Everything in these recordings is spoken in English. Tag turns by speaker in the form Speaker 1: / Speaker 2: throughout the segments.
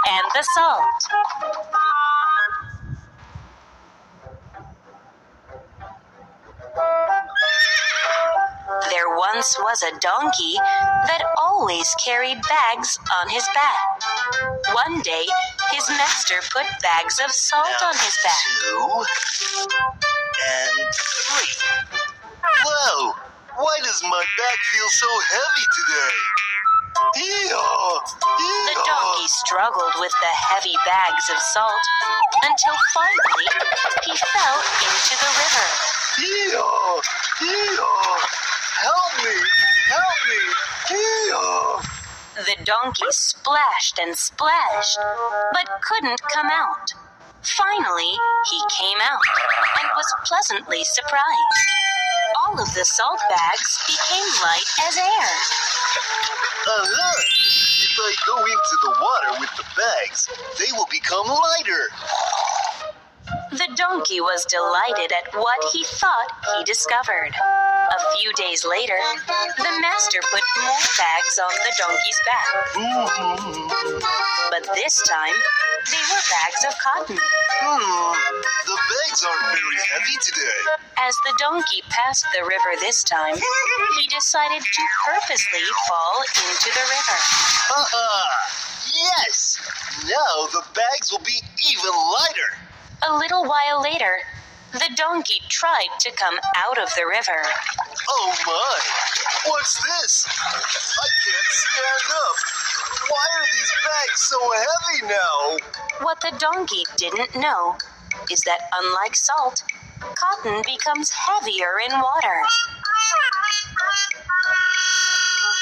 Speaker 1: and the Salt. There once was a donkey that always carried bags on his back. One day, his master put bags of salt on his back.
Speaker 2: 2 and 3. Whoa! Why does my back feel so heavy today?
Speaker 1: The donkey struggled with the heavy bags of salt until finally he fell into the river.
Speaker 2: Help me! Help me!
Speaker 1: The donkey splashed and splashed, but couldn't come out. Finally, he came out and was pleasantly surprised. All of the salt bags became light as air.
Speaker 2: If I go into the water with the bags, they will become lighter.
Speaker 1: The donkey was delighted at what he thought he discovered. A few days later, the master put more bags on the donkey's back. But this time, they were bags of cotton.
Speaker 2: The bags aren't very heavy today.
Speaker 1: As the donkey passed the river this time, he decided to purposely fall into the river.
Speaker 2: Yes! Now the bags will be even lighter.
Speaker 1: A little while later, the donkey tried to come out of the river.
Speaker 2: Oh my! What's this? I can't stand up. Why are these bags so heavy now?
Speaker 1: What the donkey didn't know is that unlike salt, cotton becomes heavier in water.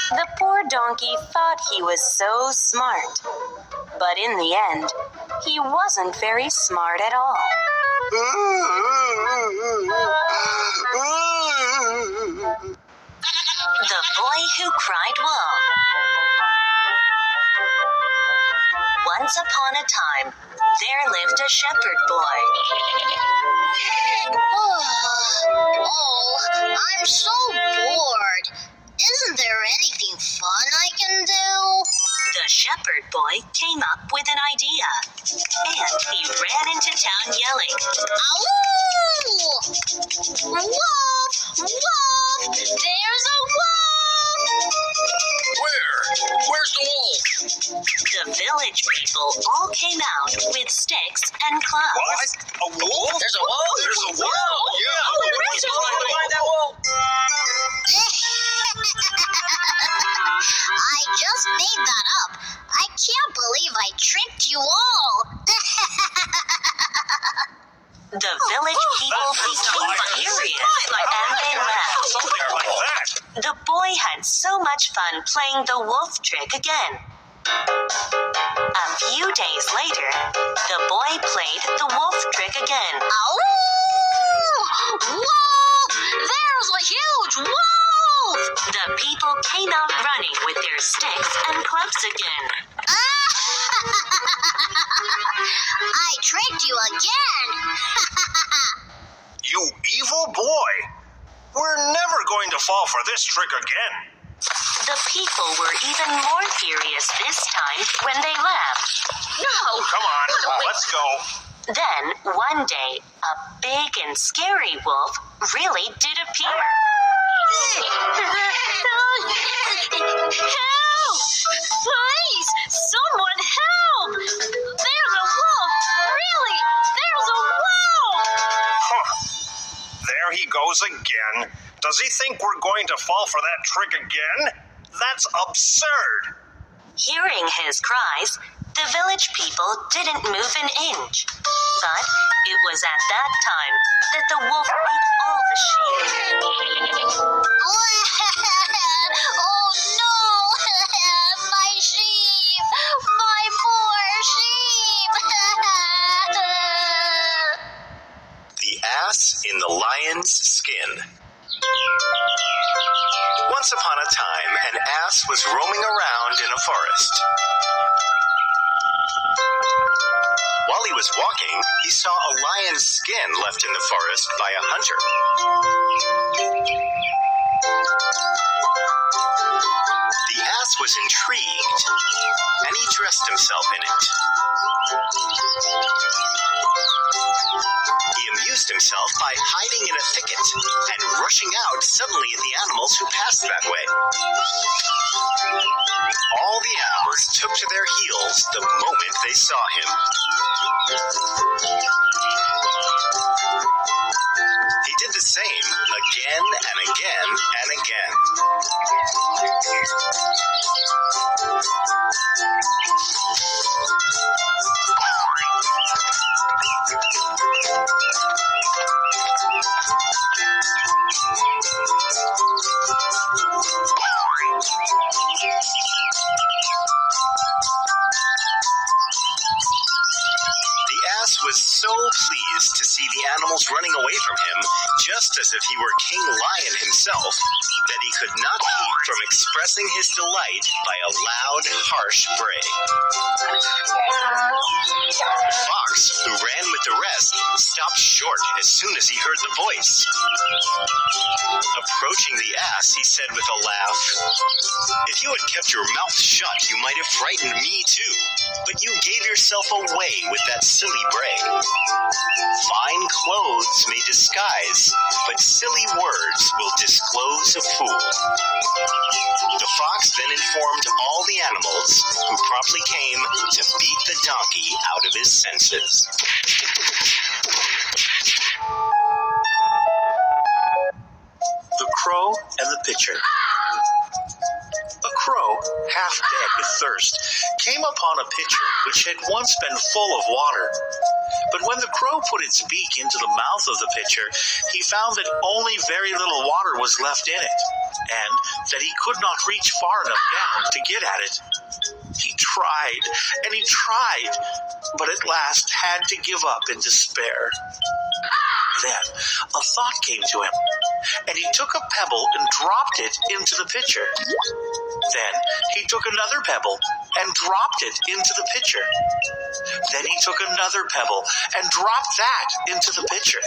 Speaker 1: The poor donkey thought he was so smart, but in the end, he wasn't very smart at all. The Boy Who Cried Wolf. Once upon a time, there lived a shepherd boy.
Speaker 3: Oh, I'm so bored. Isn't there anything fun I can do?
Speaker 1: The shepherd boy came up with an idea, and he ran into town yelling,
Speaker 3: Ow! Wolf! Wolf! There's a wolf!
Speaker 4: Where's the wolf?
Speaker 1: The village people all came out with sticks and clubs.
Speaker 4: What? A wolf? There's a wolf? There's a wolf? Yeah. Let's go find that wolf.
Speaker 3: I just made that up. I can't believe I tricked you all.
Speaker 1: The village people became furious and they laughed.
Speaker 4: Something like that.
Speaker 1: The boy had so much fun playing the wolf trick again. A few days later, the boy played the wolf trick again.
Speaker 3: Ow! Wolf! There's a huge wolf!
Speaker 1: The people came out running with their sticks and clubs again.
Speaker 3: I tricked you again.
Speaker 4: You evil boy. We're never going to fall for this trick again.
Speaker 1: The people were even more furious this time when they laughed.
Speaker 4: No! Come on, let's go.
Speaker 1: Then, one day, a big and scary wolf really did appear. Help! Please! Someone help! There's a wolf! Really! There's a wolf!
Speaker 4: Huh. There he goes again. Does he think we're going to fall for that trick again? That's absurd.
Speaker 1: Hearing his cries, the village people didn't move an inch. But it was at that time that the wolf ate all the sheep.
Speaker 3: Oh no! My sheep! My poor sheep!
Speaker 5: The Ass in the Lion's Skin. Once upon a time, an ass was roaming around in a forest. While he was walking, he saw a lion's skin left in the forest by a hunter. The ass was intrigued, and he dressed himself in it. He amused himself by hiding in a thicket and rushing out suddenly at the animals who passed that way. All the animals took to their heels the moment they saw him. He did the same again and again and again. The ass was so pleased to see the animals running away from him, just as if he were King Lion himself, that he could not keep from expressing his delight by a loud, harsh bray. The fox, who ran with the rest, stopped short as soon as he heard the voice. Approaching the ass, he said with a laugh, "If you had kept your mouth shut, you might have frightened me too, but you gave yourself away with that silly bray. Fine clothes may disguise, but silly words will disclose a fool." The fox then informed all the animals, who promptly came to beat the donkey out of his senses. The Crow and the Pitcher. A crow, half dead with thirst, came upon a pitcher which had once been full of water. But when the crow put its beak into the mouth of the pitcher, he found that only very little water was left in it, and that he could not reach far enough down to get at it. He tried, and he tried, but at last had to give up in despair. Then a thought came to him, and he took a pebble and dropped it into the pitcher. Then he took another pebble and dropped it into the pitcher. Then he took another pebble and dropped that into the pitcher.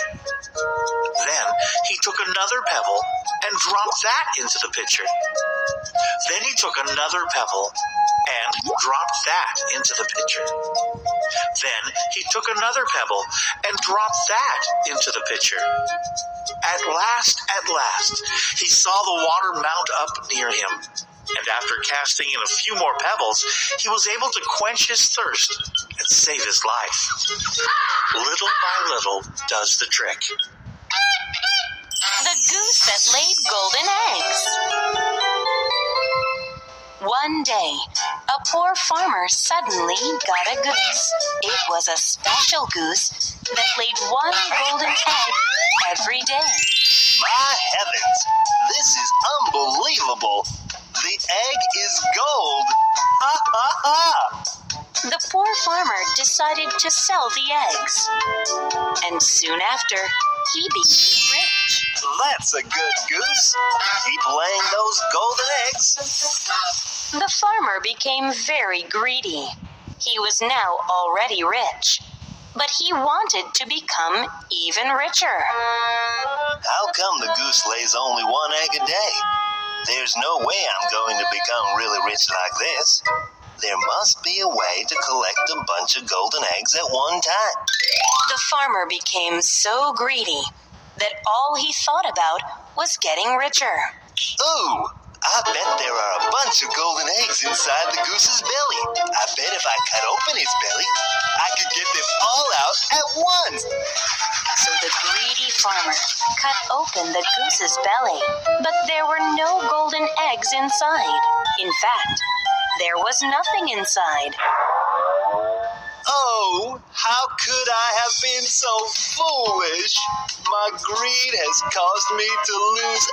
Speaker 5: Then he took another pebble and dropped that into the pitcher. Then he took another pebble and dropped that into the pitcher. Then he took another pebble and dropped that into the pitcher. At last, he saw the water mount up near him, and after casting in a few more pebbles, he was able to quench his thirst and save his life. Little by little does the trick.
Speaker 1: The goose that laid golden eggs. One day, a poor farmer suddenly got a goose. It was a special goose that laid one golden egg every day.
Speaker 2: My heavens, this is unbelievable. The egg is gold. Ha ha ha!
Speaker 1: The poor farmer decided to sell the eggs. And soon after, he became rich.
Speaker 2: That's a good goose. Keep laying those golden eggs.
Speaker 1: The farmer became very greedy. He was now already rich, but he wanted to become even richer.
Speaker 2: How come the goose lays only one egg a day? There's no way I'm going to become really rich like this. There must be a way to collect a bunch of golden eggs at one time.
Speaker 1: The farmer became so greedy that all he thought about was getting richer.
Speaker 2: Ooh, I bet there are a bunch of golden eggs inside the goose's belly. I bet if I cut open his belly, I could get them all out at once.
Speaker 1: So the greedy farmer cut open the goose's belly, but there were no golden eggs inside. In fact, there was nothing inside.
Speaker 2: Oh, how could I have been so foolish? My greed has caused me to lose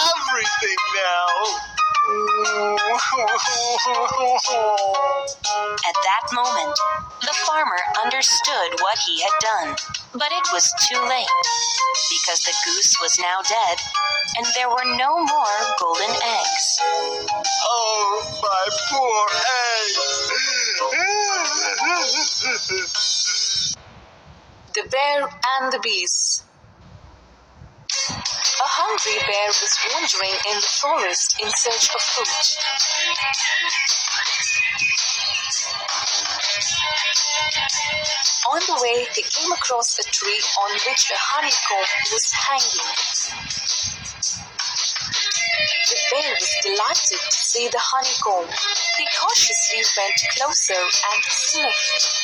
Speaker 2: everything now.
Speaker 1: At that moment, the farmer understood what he had done, but it was too late, because the goose was now dead, and there were no more golden eggs.
Speaker 2: Oh, my poor eggs.
Speaker 6: The Bear and the Beast. A
Speaker 1: hungry bear was wandering in the forest in search of food. On the way, he came across a tree on which a honeycomb was hanging. The bear was delighted to see the honeycomb. He cautiously went closer and sniffed.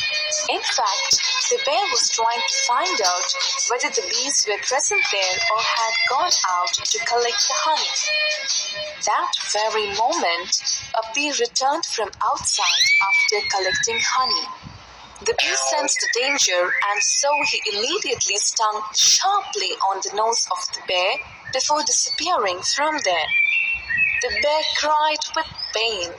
Speaker 1: In fact, the bear was trying to find out whether the bees were present there or had gone out to collect the honey. That very moment, a bee returned from outside after collecting honey. The bee sensed the danger, and so he immediately stung sharply on the nose of the bear before disappearing from there. The bear cried with pain.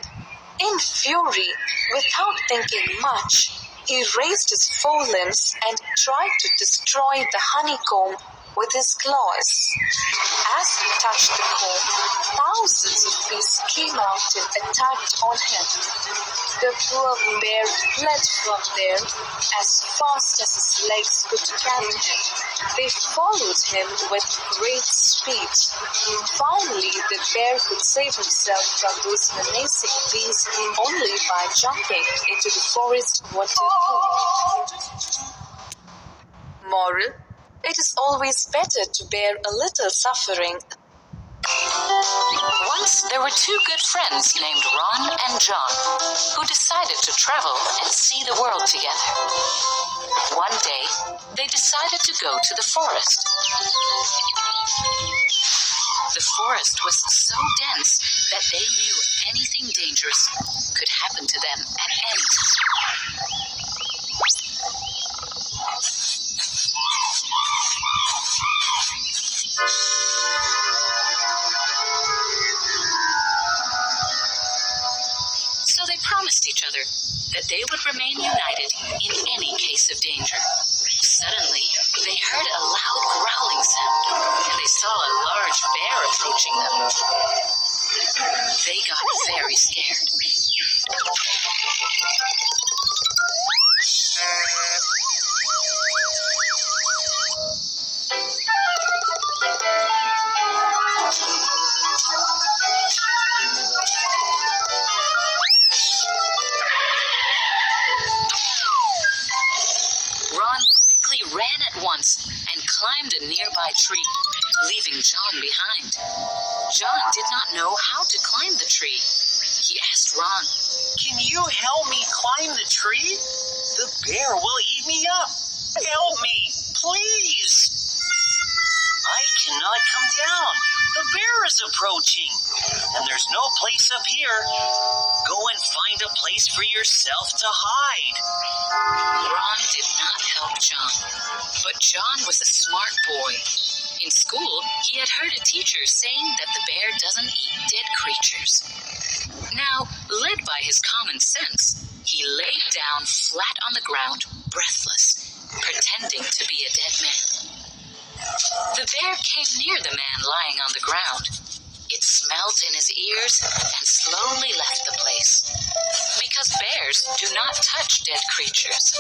Speaker 1: In fury, without thinking much, he raised his forelimbs and tried to destroy the honeycomb with his claws. As he touched the comb, thousands of bees came out and attacked on him. The poor bear fled from there as fast as his legs could carry him. They followed him with great speed. Finally, the bear could save himself from those menacing bees only by jumping into the forest water pool. Moral: it is always better to bear a little suffering.
Speaker 6: Once there were two good friends named Ron and John who decided to travel and see the world together. One day, they decided to go to the forest. The forest was so dense that they knew anything dangerous could happen to them at any time. So they promised each other that they would remain united in any case of danger. Suddenly, they heard a loud growling sound, and they saw a large bear approaching them. They got very scared. Ron quickly ran at once and climbed a nearby tree, leaving John behind. John did not know how to climb the tree. He asked Ron,
Speaker 5: Can you help me climb the tree? The bear will eat me up. Help me, please.
Speaker 2: I cannot come down. The bear is approaching, and there's no place up here. Go and find a place for yourself to hide.
Speaker 6: Ron did not help John, but John was a smart boy. In school, he had heard a teacher saying that the bear doesn't eat dead creatures. Now, led by his common sense, he laid down flat on the ground, breathless, pretending to be a dead man. The bear came near the man lying on the ground. It smelt in his ears and slowly left the place, because bears do not touch dead creatures.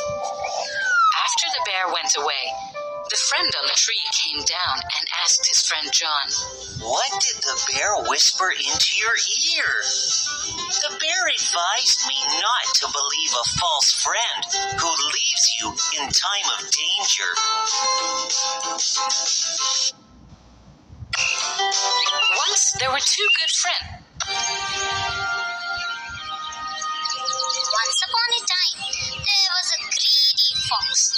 Speaker 6: After the bear went away, the friend on the tree came down and asked his friend John,
Speaker 2: What did the bear whisper into your ear? The bear advised me not to believe a false friend who leaves you in time of danger.
Speaker 6: Once there were two good friends.
Speaker 3: Once upon a time, there was a greedy fox.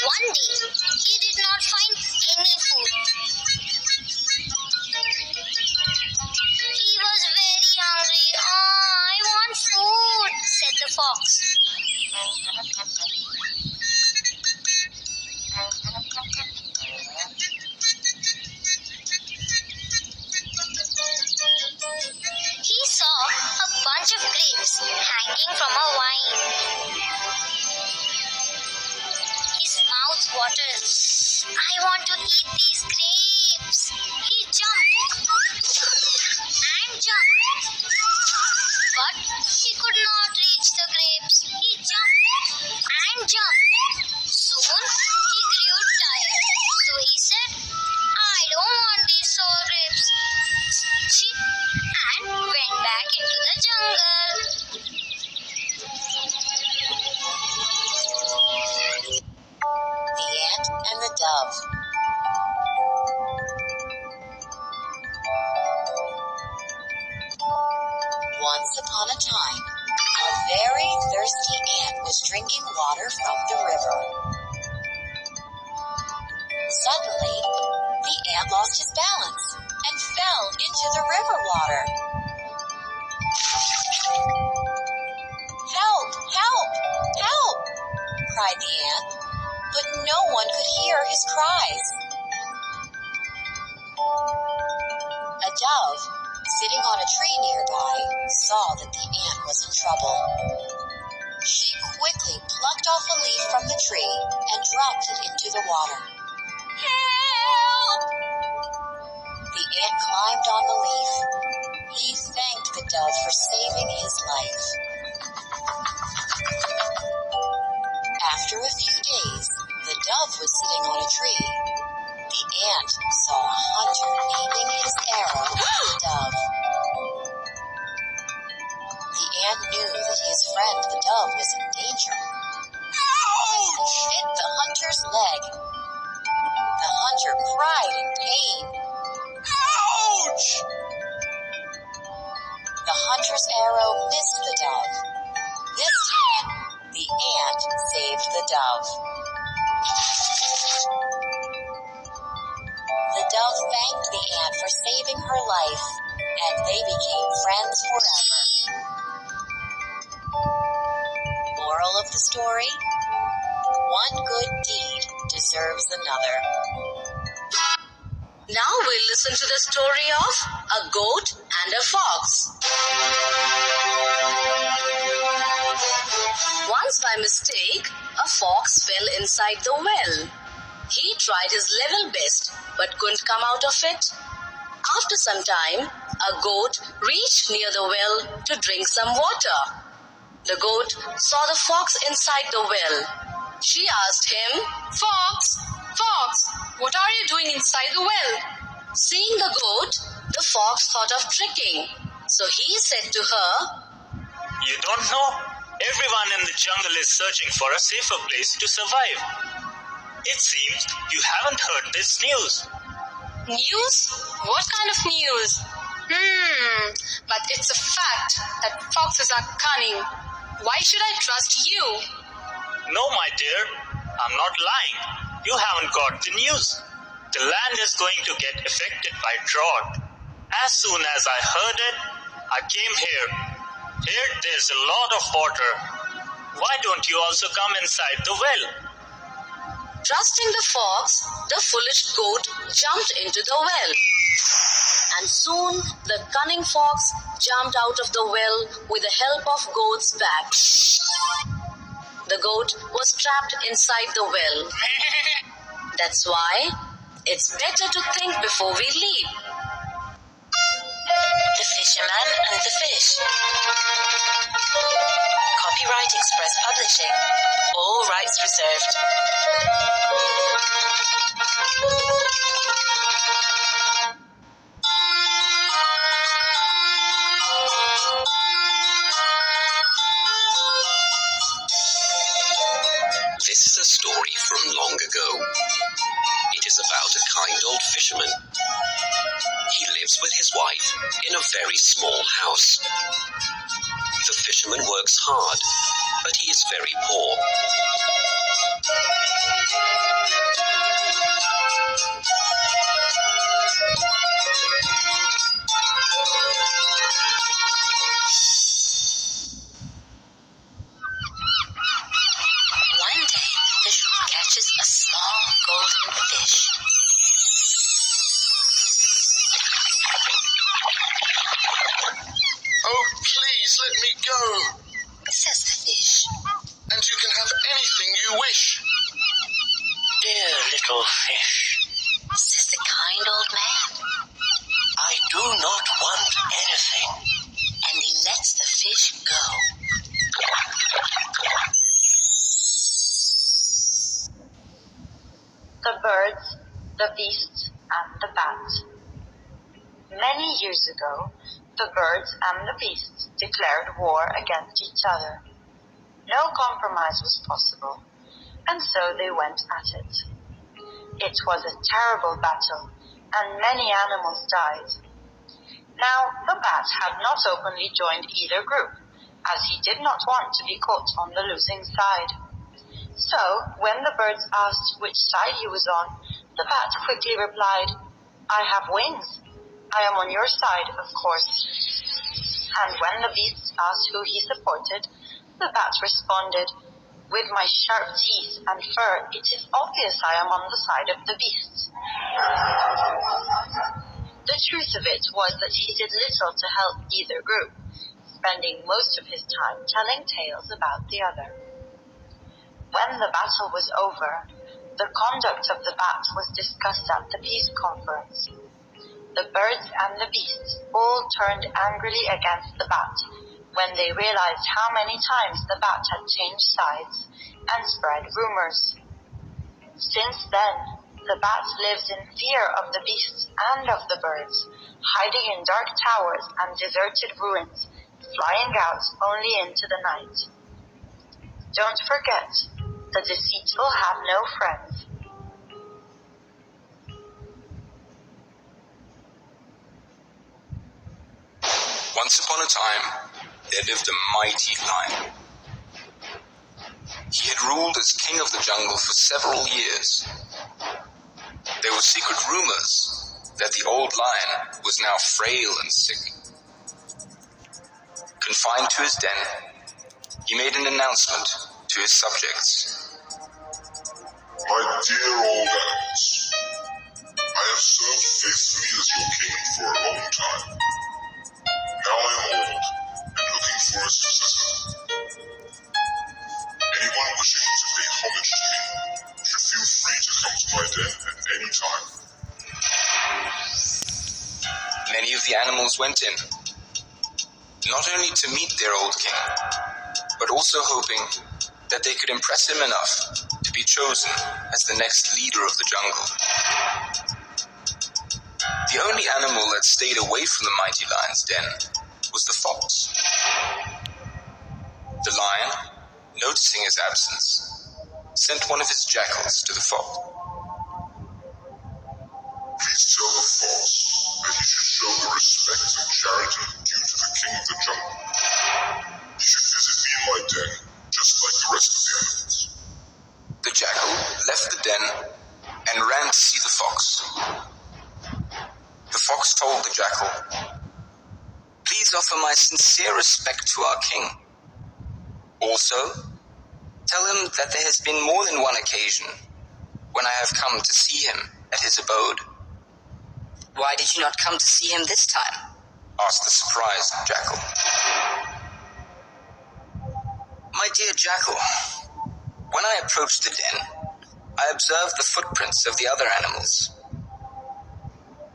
Speaker 3: One day, he did not find any food. He was very hungry. I want food, said the fox. He saw a bunch of grapes hanging from a vine. His mouth watered. I want to eat these grapes. He jumped and jumped, but he could not reach the grapes. He jumped and jumped. Soon he grew tired.
Speaker 7: Once upon a time, a very thirsty ant was drinking water from the river. Suddenly, the ant lost his balance and fell into the river water. "Help! Help! Help!" cried the ant, but no one could hear his cries. A dove, sitting on a tree nearby, saw that the ant was in trouble. She quickly plucked off a leaf from the tree and dropped it into the water. "Help!" The ant climbed on the leaf. He thanked the dove for saving his life. After a few days, the dove was sitting on a tree. The ant saw a hunter aiming his arrow at the dove. The ant knew that his friend the dove was in danger. Ouch! It hit the hunter's leg. The hunter cried in pain. Ouch! The hunter's arrow missed the dove. This time, the ant saved the dove. The dove thanked the ant for saving her life, and they became friends forever. Moral of the story: one good deed deserves another.
Speaker 6: Now we'll listen to the story of a goat and a fox. Once by mistake, a fox fell inside the well. He tried his level best but couldn't come out of it. After some time, a goat reached near the well to drink some water. The goat saw the fox inside the well. She asked him, "Fox, Fox, what are you doing inside the well?" Seeing the goat, the fox thought of tricking. So he said to her,
Speaker 8: "You don't know? Everyone in the jungle is searching for a safer place to survive. It seems you haven't heard this news."
Speaker 9: News? What kind of news? But it's a fact that foxes are cunning. Why should I trust you?
Speaker 8: No, my dear, I'm not lying. You haven't got the news. The land is going to get affected by drought. As soon as I heard it, I came here. Here there's a lot of water. Why don't you also come inside the well?
Speaker 6: Trusting the fox, the foolish goat jumped into the well. And soon the cunning fox jumped out of the well with the help of goat's back. The goat was trapped inside the well. That's why it's better to think before we leave.
Speaker 1: The Fisherman and the Fish. Copyright Express Publishing. All rights reserved.
Speaker 10: This is a story from long ago. It is about a kind old fisherman. He lives with his wife in a very small house. The fisherman works hard, but he is very poor.
Speaker 1: One day, the fisherman catches a small golden fish.
Speaker 11: "Oh, please let me go,
Speaker 1: Says the fish.
Speaker 11: and you can have anything you wish."
Speaker 2: Dear little fish,
Speaker 1: Says the kind old man.
Speaker 2: I do not want anything.
Speaker 1: And he lets the fish go.
Speaker 12: The birds, the beasts, and the bat. Many years ago, the birds and the beasts declared war against each other. No compromise was possible, and so they went at it. It was a terrible battle, and many animals died. Now, the bat had not openly joined either group, as he did not want to be caught on the losing side. So, when the birds asked which side he was on, the bat quickly replied, "I have wings. I am on your side, of course." And when the beasts asked who he supported, the bat responded, "With my sharp teeth and fur, it is obvious I am on the side of the beasts." The truth of it was that he did little to help either group, spending most of his time telling tales about the other. When the battle was over, the conduct of the bat was discussed at the peace conference. The birds and the beasts all turned angrily against the bat when they realized how many times the bat had changed sides and spread rumors. Since then, the bat lives in fear of the beasts and of the birds, hiding in dark towers and deserted ruins, flying out only into the night. Don't forget, the deceitful have no friends.
Speaker 13: Once upon a time, there lived a mighty lion. He had ruled as king of the jungle for several years. There were secret rumors that the old lion was now frail and sick. Confined to his den, he made an announcement to his subjects.
Speaker 11: My dear old animals, I have served faithfully as your king for a long time. Now I am old and looking for a successor. Anyone wishing to pay homage to me should feel free to come to my den at any time.
Speaker 13: Many of the animals went in, not only to meet their old king, but also hoping that they could impress him enough to be chosen as the next leader of the jungle. The only animal that stayed away from the mighty lion's den was the fox. The lion, noticing his absence, sent one of his jackals to the fox.
Speaker 11: Please tell the fox that he should show the respect and charity due to the king of the jungle. He should visit me in my den, just like the rest of the animals.
Speaker 13: The jackal left the den and ran to see the fox. The fox told the jackal, "Please offer my sincere respect to our king. Also, tell him that there has been more than one occasion when I have come to see him at his abode."
Speaker 6: Why did you not come to see him this time?
Speaker 13: Asked the surprised jackal. My dear jackal, when I approached the den, I observed the footprints of the other animals.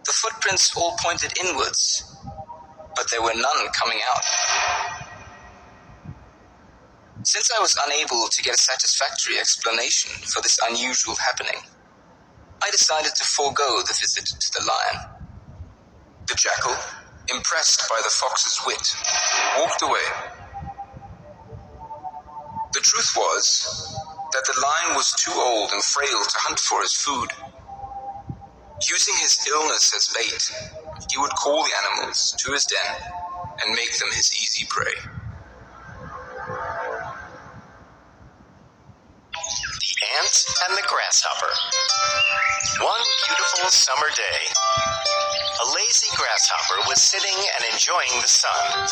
Speaker 13: The footprints all pointed inwards, but there were none coming out. Since I was unable to get a satisfactory explanation for this unusual happening, I decided to forego the visit to the lion. The jackal, impressed by the fox's wit, walked away. The truth was that the lion was too old and frail to hunt for his food. Using his illness as bait, he would call the animals to his den and make them his easy prey.
Speaker 14: The Ant and the Grasshopper. One beautiful summer day, a lazy grasshopper was sitting and enjoying the sun,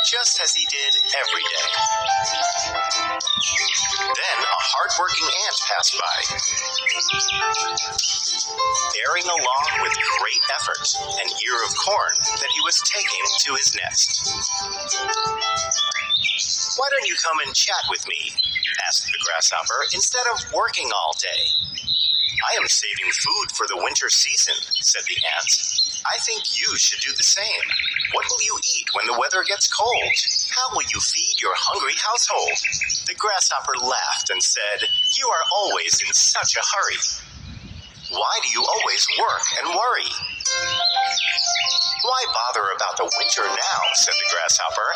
Speaker 14: just as he did every day. Then a hard-working ant passed by, bearing along with great effort an ear of corn that he was taking to his nest. "Why don't you come and chat with me?" asked the grasshopper, "instead of working all day?" "I am saving food for the winter season," said the ant. "I think you should do the same. What will you eat when the weather gets cold? How will you feed your hungry household?" The grasshopper laughed and said, "You are always in such a hurry. Why do you always work and worry?" "Why bother about the winter now?" said the grasshopper.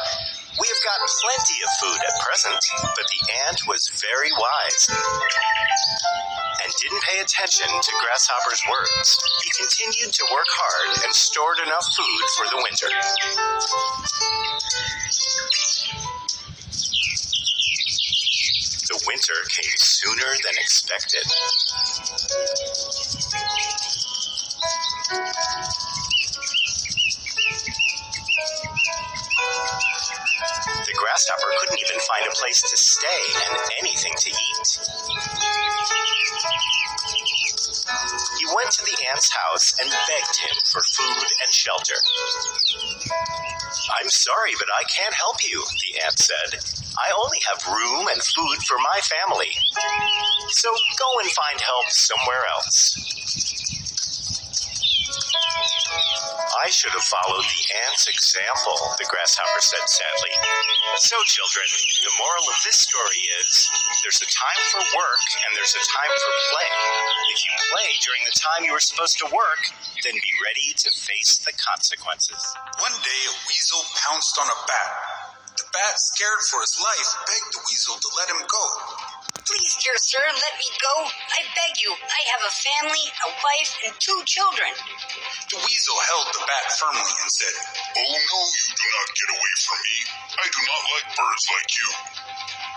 Speaker 14: We have got plenty of food at present, but the ant was very wise and didn't pay attention to Grasshopper's words. He continued to work hard and stored enough food for the winter. The winter came sooner than expected. The grasshopper couldn't even find a place to stay and anything to eat. He went to the ant's house and begged him for food and shelter. "I'm sorry, but I can't help you," the ant said. "I only have room and food for my family. So go and find help somewhere else." "I should have followed the ant's example," the grasshopper said sadly. So, children, the moral of this story is, there's a time for work and there's a time for play. If you play during the time you were supposed to work, then be ready to face the consequences.
Speaker 15: One day, a weasel pounced on a bat. The bat, scared for his life, begged the weasel to let him go.
Speaker 16: "Please, dear sir, let me go. I beg you. I have a family, a wife, and 2 children.
Speaker 15: The weasel held the bat firmly and said,
Speaker 11: "Oh no, you do not get away from me. I do not like birds like you."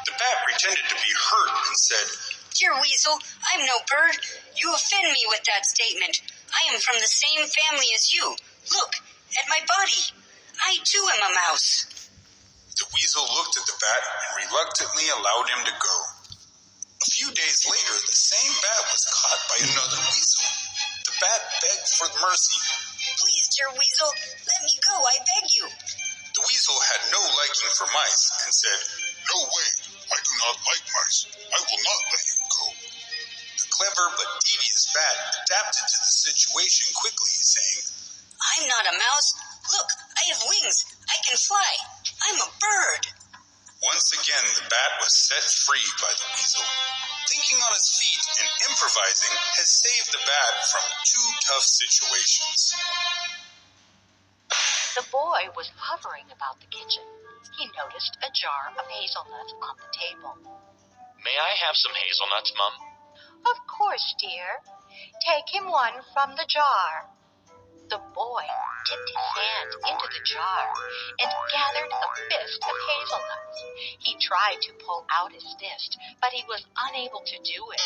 Speaker 15: The bat pretended to be hurt and said,
Speaker 16: "Dear weasel, I'm no bird. You offend me with that statement. I am from the same family as you. Look at my body. I too am a mouse."
Speaker 15: The weasel looked at the bat and reluctantly allowed him to go. A few days later, the same bat was caught by another weasel. The bat begged for mercy.
Speaker 16: "Please, dear weasel, let me go. I beg you."
Speaker 15: The weasel had no liking for mice and said,
Speaker 11: "No way. I do not like mice. I will not let you go."
Speaker 15: The clever but devious bat adapted to the situation quickly, saying,
Speaker 16: "I'm not a mouse. Look, I have wings. I can fly. I'm a bird."
Speaker 15: Once again, the bat was set free by the weasel. Thinking on his feet and improvising has saved the bat from 2 tough situations.
Speaker 17: The boy was hovering about the kitchen. He noticed a jar of hazelnuts on the table.
Speaker 18: "May I have some hazelnuts, Mum?"
Speaker 17: "Of course, dear. Take him one from the jar." The boy dipped his hand into the jar and gathered a fist of hazelnuts. He tried to pull out his fist, but he was unable to do it.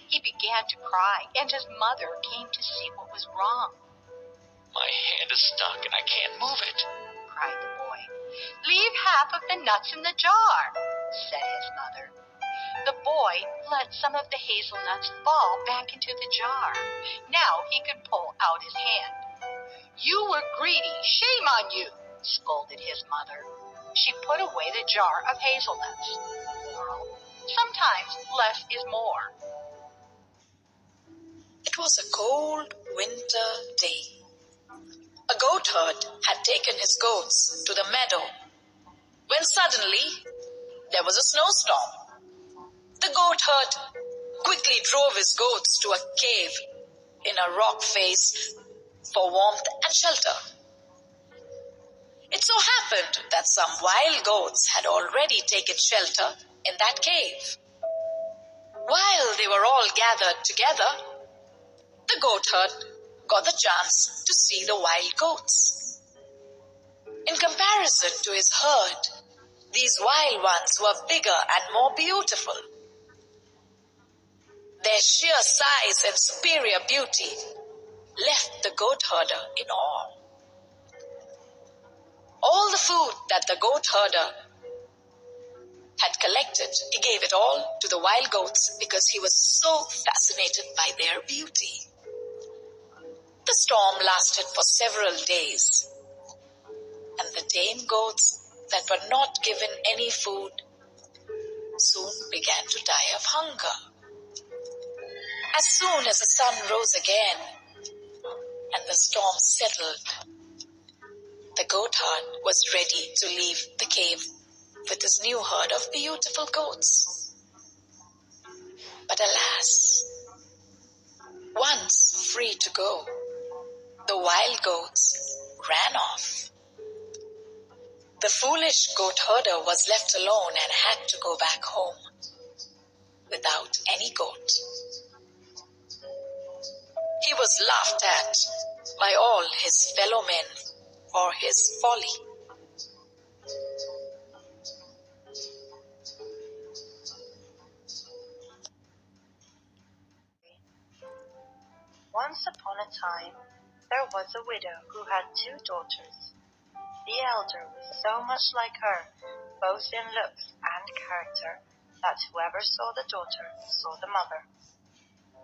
Speaker 17: He began to cry, and his mother came to see what was wrong.
Speaker 18: "My hand is stuck and I can't move it,"
Speaker 17: cried the boy. "Leave half of the nuts in the jar," said his mother. The boy let some of the hazelnuts fall back into the jar. Now he could pull out his hand. "You were greedy. Shame on you," scolded his mother. She put away the jar of hazelnuts. Moral: sometimes less is more.
Speaker 19: It was a cold winter day. A goat herd had taken his goats to the meadow, when suddenly there was a snowstorm. The goat herd quickly drove his goats to a cave in a rock face for warmth and shelter. It so happened that some wild goats had already taken shelter in that cave. While they were all gathered together, the goat herd got the chance to see the wild goats. In comparison to his herd, these wild ones were bigger and more beautiful. Their sheer size and superior beauty left the goat herder in awe. All the food that the goat herder had collected, he gave it all to the wild goats because he was so fascinated by their beauty. The storm lasted for several days, and the tame goats that were not given any food soon began to die of hunger. As soon as the sun rose again and the storm settled, the goat herd was ready to leave the cave with his new herd of beautiful goats. But alas, once free to go, the wild goats ran off. The foolish goat herder was left alone and had to go back home without any goat. He was laughed at by all his fellow men for his folly.
Speaker 12: Once upon a time, there was a widow who had 2 daughters. The elder was so much like her, both in looks and character, that whoever saw the daughter saw the mother.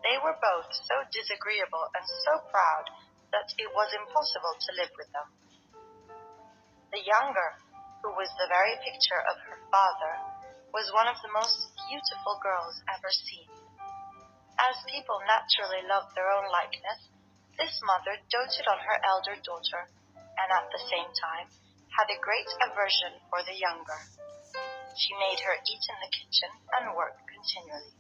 Speaker 12: They were both so disagreeable and so proud that it was impossible to live with them. The younger, who was the very picture of her father, was one of the most beautiful girls ever seen. As people naturally loved their own likeness, this mother doted on her elder daughter, and at the same time had a great aversion for the younger. She made her eat in the kitchen and work continually.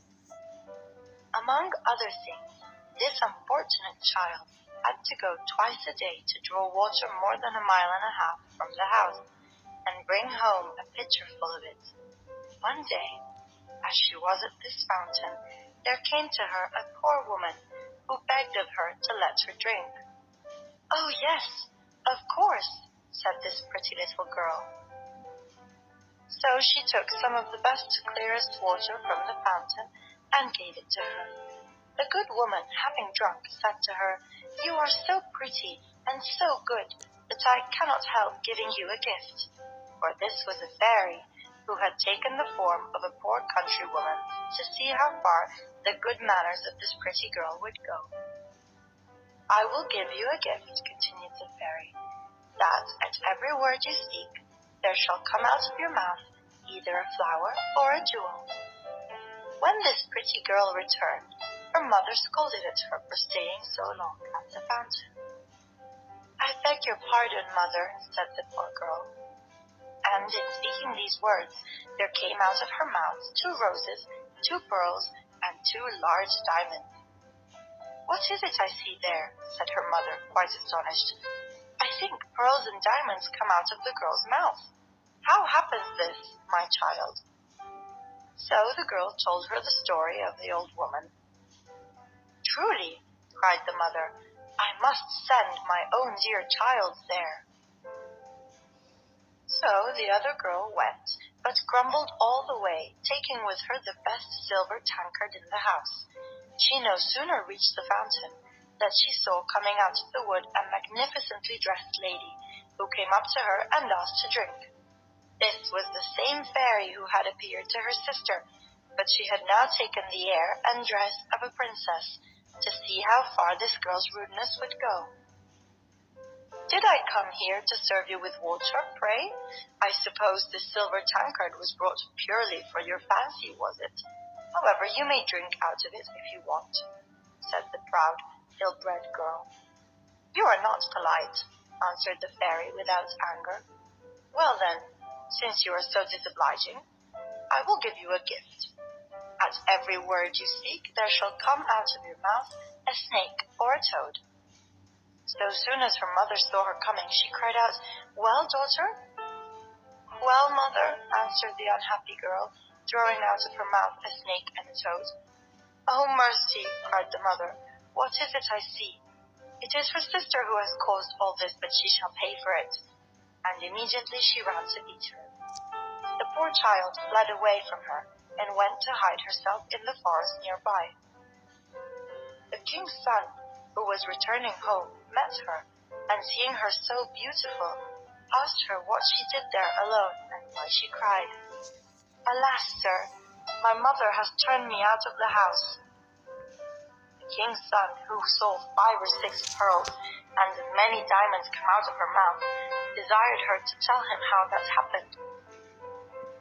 Speaker 12: Among other things, this unfortunate child had to go twice a day to draw water more than 1.5 miles from the house and bring home a pitcher full of it. One day, as she was at this fountain, there came to her a poor woman who begged of her to let her drink. "Oh, yes, of course," said this pretty little girl. So she took some of the best, clearest water from the fountain and gave it to her. The good woman, having drunk, said to her, "You are so pretty and so good that I cannot help giving you a gift." For this was a fairy who had taken the form of a poor country woman to see how far the good manners of this pretty girl would go. "I will give you a gift," continued the fairy, "that at every word you speak, there shall come out of your mouth either a flower or a jewel." When this pretty girl returned, her mother scolded at her for staying so long at the fountain. "I beg your pardon, mother," said the poor girl. And in speaking these words, there came out of her mouth 2 roses, 2 pearls, and 2 large diamonds. "What is it I see there?" said her mother, quite astonished. "I think pearls and diamonds come out of the girl's mouth. How happens this, my child?" So the girl told her the story of the old woman. "Truly," cried the mother, "I must send my own dear child there." So the other girl went, but grumbled all the way, taking with her the best silver tankard in the house. She no sooner reached the fountain than she saw coming out of the wood a magnificently dressed lady, who came up to her and asked to drink. This was the same fairy who had appeared to her sister, but she had now taken the air and dress of a princess, to see how far this girl's rudeness would go. "Did I come here to serve you with water, pray? I suppose this silver tankard was brought purely for your fancy, was it? However, you may drink out of it if you want," said the proud, ill-bred girl. "You are not polite," answered the fairy without anger. "Well then, since you are so disobliging, I will give you a gift. At every word you speak, there shall come out of your mouth a snake or a toad." So soon as her mother saw her coming, she cried out, "Well, daughter?" "Well, mother," answered the unhappy girl, throwing out of her mouth a snake and a toad. "Oh, mercy!" cried the mother. "What is it I see? It is her sister who has caused all this, but she shall pay for it." And immediately she ran to beat her. The poor child fled away from her and went to hide herself in the forest nearby. The king's son, who was returning home, met her, and seeing her so beautiful, asked her what she did there alone and why she cried. "Alas, sir, my mother has turned me out of the house." The king's son, who saw 5 or 6 pearls and as many diamonds come out of her mouth, desired her to tell him how that happened.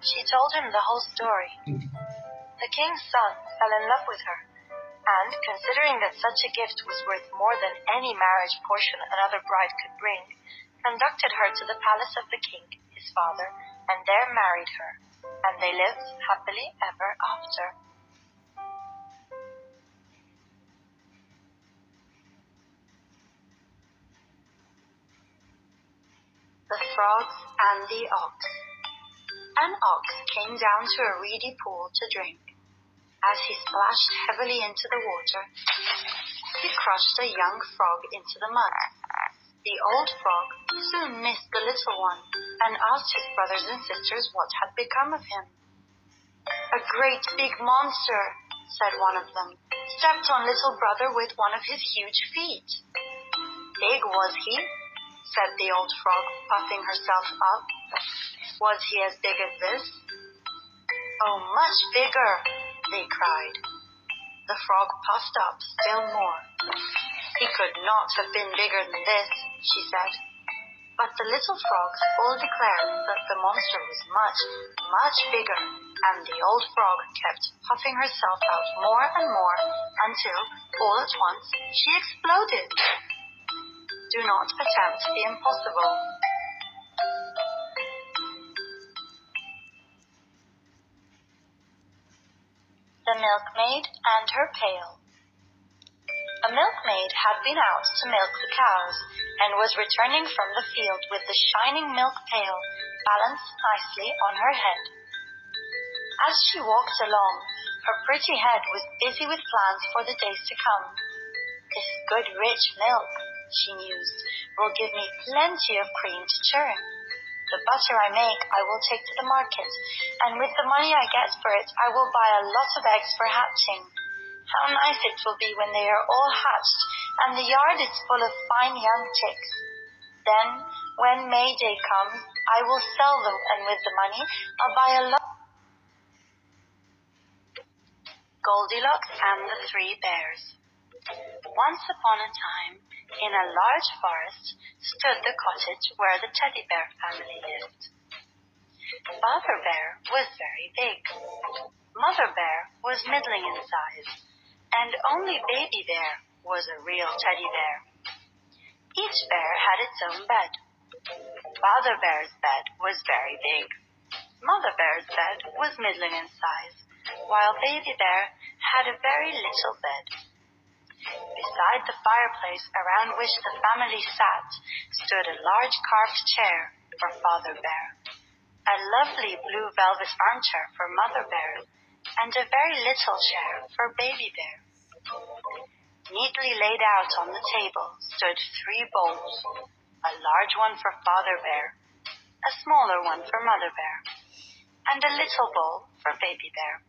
Speaker 12: She told him the whole story. The king's son fell in love with her, and considering that such a gift was worth more than any marriage portion another bride could bring, conducted her to the palace of the king, his father, and there married her, and they lived happily ever after. The Frogs and the Ox. An ox came down to a reedy pool to drink. As he splashed heavily into the water, he crushed a young frog into the mud. The old frog soon missed the little one and asked his brothers and sisters what had become of him. "A great big monster," said one of them, "stepped on little brother with one of his huge feet." "Big, was he?" said the old frog, puffing herself up. "Was he as big as this?" "Oh, much bigger," they cried. The frog puffed up still more. "He could not have been bigger than this," she said. But the little frogs all declared that the monster was much, much bigger, and the old frog kept puffing herself out more and more until, all at once, she exploded. Do not attempt the impossible. The Milkmaid and Her Pail. A milkmaid had been out to milk the cows and was returning from the field with the shining milk pail balanced nicely on her head. As she walked along, her pretty head was busy with plans for the days to come. "This good rich milk," she mused, "will give me plenty of cream to churn. The butter I make I will take to the market, and with the money I get for it I will buy a lot of eggs for hatching. How nice it will be when they are all hatched and the yard is full of fine young chicks. Then, when May Day comes, I will sell them, and with the money I'll buy a lot." Goldilocks and the Three Bears. Once upon a time, in a large forest, stood the cottage where the teddy bear family lived. Father Bear was very big. Mother Bear was middling in size, and only Baby Bear was a real teddy bear. Each bear had its own bed. Father Bear's bed was very big. Mother Bear's bed was middling in size, while Baby Bear had a very little bed. Beside the fireplace around which the family sat stood a large carved chair for Father Bear, a lovely blue velvet armchair for Mother Bear, and a very little chair for Baby Bear. Neatly laid out on the table stood 3 bowls, a large one for Father Bear, a smaller one for Mother Bear, and a little bowl for Baby Bear.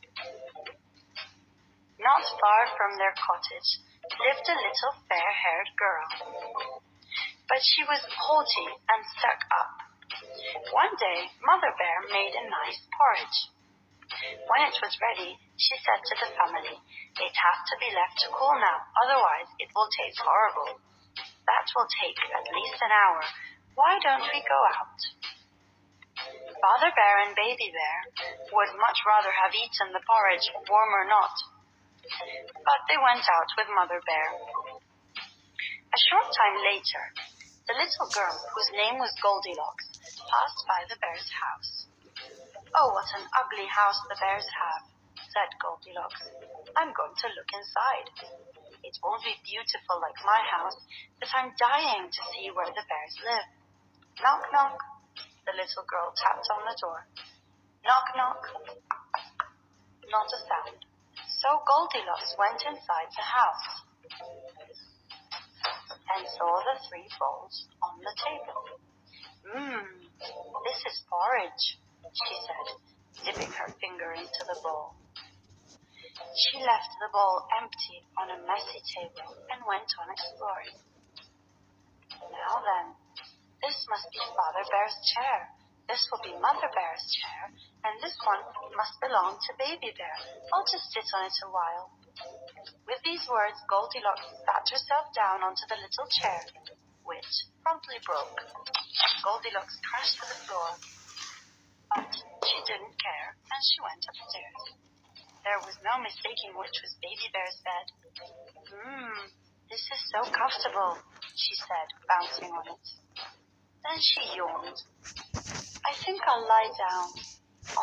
Speaker 12: Not far from their cottage lived a little fair-haired girl. But she was haughty and stuck up. One day, Mother Bear made a nice porridge. When it was ready, she said to the family, "It has to be left to cool now, otherwise it will taste horrible. That will take at least an hour. Why don't we go out?" Father Bear and Baby Bear would much rather have eaten the porridge, warm or not. But they went out with Mother Bear. A short time later, the little girl, whose name was Goldilocks, passed by the bear's house. "Oh, what an ugly house the bears have," said Goldilocks. "I'm going to look inside. It won't be beautiful like my house, but I'm dying to see where the bears live." Knock, knock. The little girl tapped on the door. Knock, knock. Not a sound. So Goldilocks went inside the house and saw the 3 bowls on the table. This is porridge," she said, dipping her finger into the bowl. She left the bowl empty on a messy table and went on exploring. Now then, this must be Father Bear's chair. This will be Mother Bear's chair, and this one must belong to Baby Bear. I'll just sit on it a while. With these words, Goldilocks sat herself down onto the little chair, which promptly broke. Goldilocks crashed to the floor, but she didn't care, and she went upstairs. There was no mistaking which was Baby Bear's bed. This is so comfortable," she said, bouncing on it. Then she yawned. "I think I'll lie down,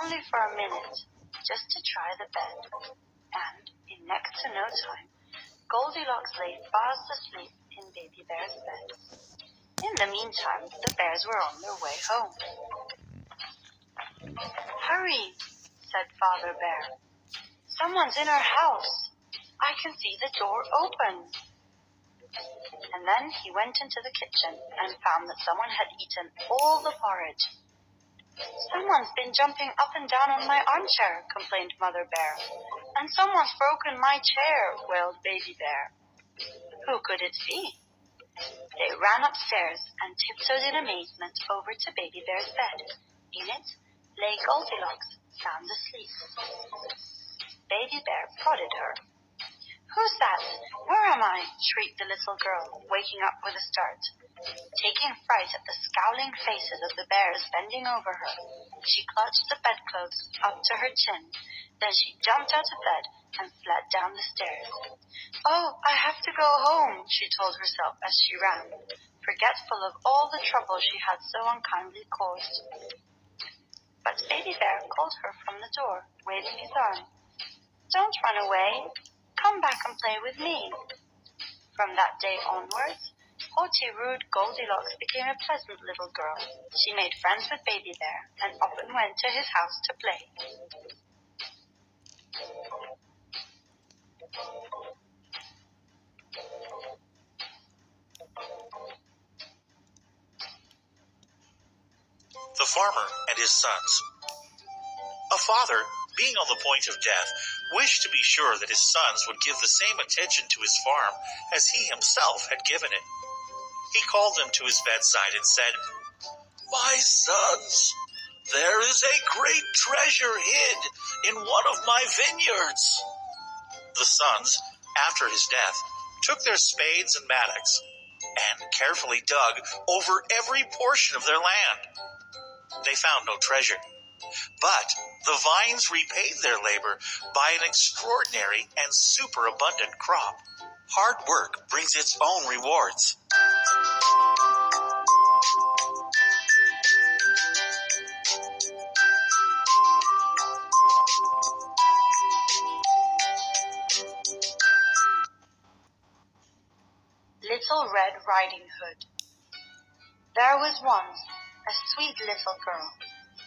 Speaker 12: only for a minute, just to try the bed." And in next to no time, Goldilocks lay fast asleep in Baby Bear's bed. In the meantime, the bears were on their way home. "Hurry," said Father Bear. "Someone's in our house. I can see the door open." And then he went into the kitchen and found that someone had eaten all the porridge. "Someone's been jumping up and down on my armchair," complained Mother Bear. "And someone's broken my chair," wailed Baby Bear. Who could it be? They ran upstairs and tiptoed in amazement over to Baby Bear's bed. In it lay Goldilocks, sound asleep. Baby Bear prodded her. "Who's that? Where am I?" shrieked the little girl, waking up with a start. Taking fright at the scowling faces of the bears bending over her, she clutched the bedclothes up to her chin. Then she jumped out of bed and fled down the stairs. "Oh, I have to go home," she told herself as she ran, forgetful of all the trouble she had so unkindly caused. But Baby Bear called her from the door, waving his arm. "Don't run away. Come back and play with me." From that day onwards, haughty, rude Goldilocks became a pleasant little girl. She made friends with Baby Bear and often went to his house to play.
Speaker 5: The Farmer and His Sons. A father, being on the point of death, wished to be sure that his sons would give the same attention to his farm as he himself had given it. He called them to his bedside and said, "My sons, there is a great treasure hid in one of my vineyards." The sons, after his death, took their spades and mattocks and carefully dug over every portion of their land. They found no treasure, but the vines repaid their labor by an extraordinary and superabundant crop. Hard work brings its own rewards.
Speaker 12: Little Red Riding Hood. There was once a sweet little girl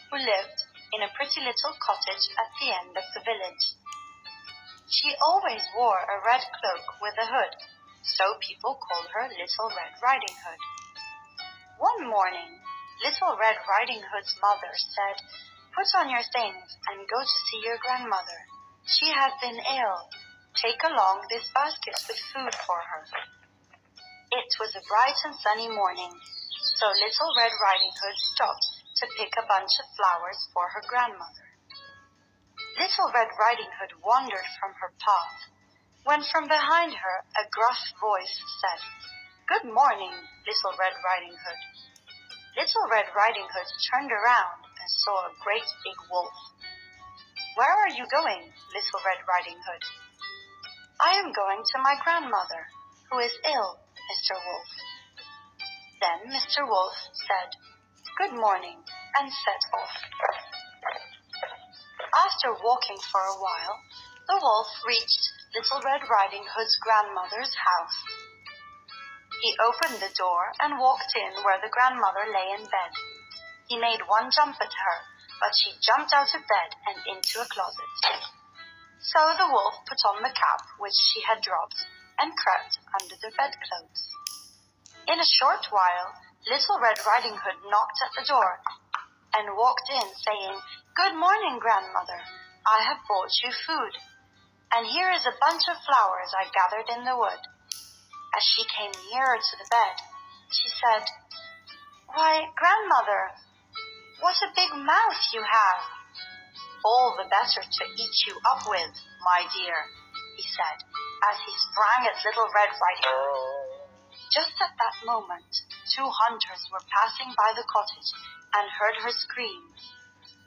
Speaker 12: who lived in a pretty little cottage at the end of the village. She always wore a red cloak with a hood, so people called her Little Red Riding Hood. One morning, Little Red Riding Hood's mother said, "Put on your things and go to see your grandmother. She has been ill. Take along this basket with food for her." It was a bright and sunny morning, so Little Red Riding Hood stopped to pick a bunch of flowers for her grandmother. Little Red Riding Hood wandered from her path, when from behind her a gruff voice said, "Good morning, Little Red Riding Hood." Little Red Riding Hood turned around and saw a great big wolf. "Where are you going, Little Red Riding Hood?" "I am going to my grandmother, who is ill, Mr. Wolf." Then Mr. Wolf said, "Good morning," and set off. After walking for a while, the wolf reached Little Red Riding Hood's grandmother's house. He opened the door and walked in where the grandmother lay in bed. He made one jump at her, but she jumped out of bed and into a closet. So the wolf put on the cap which she had dropped and crept under the bedclothes. In a short while, Little Red Riding Hood knocked at the door and walked in, saying, "Good morning, grandmother. I have brought you food, and here is a bunch of flowers I gathered in the wood." As she came nearer to the bed, she said, "Why, grandmother, what a big mouth you have." "All the better to eat you up with, my dear," he said, as he sprang at Little Red Riding Hood. Just at that moment, 2 hunters were passing by the cottage and heard her scream.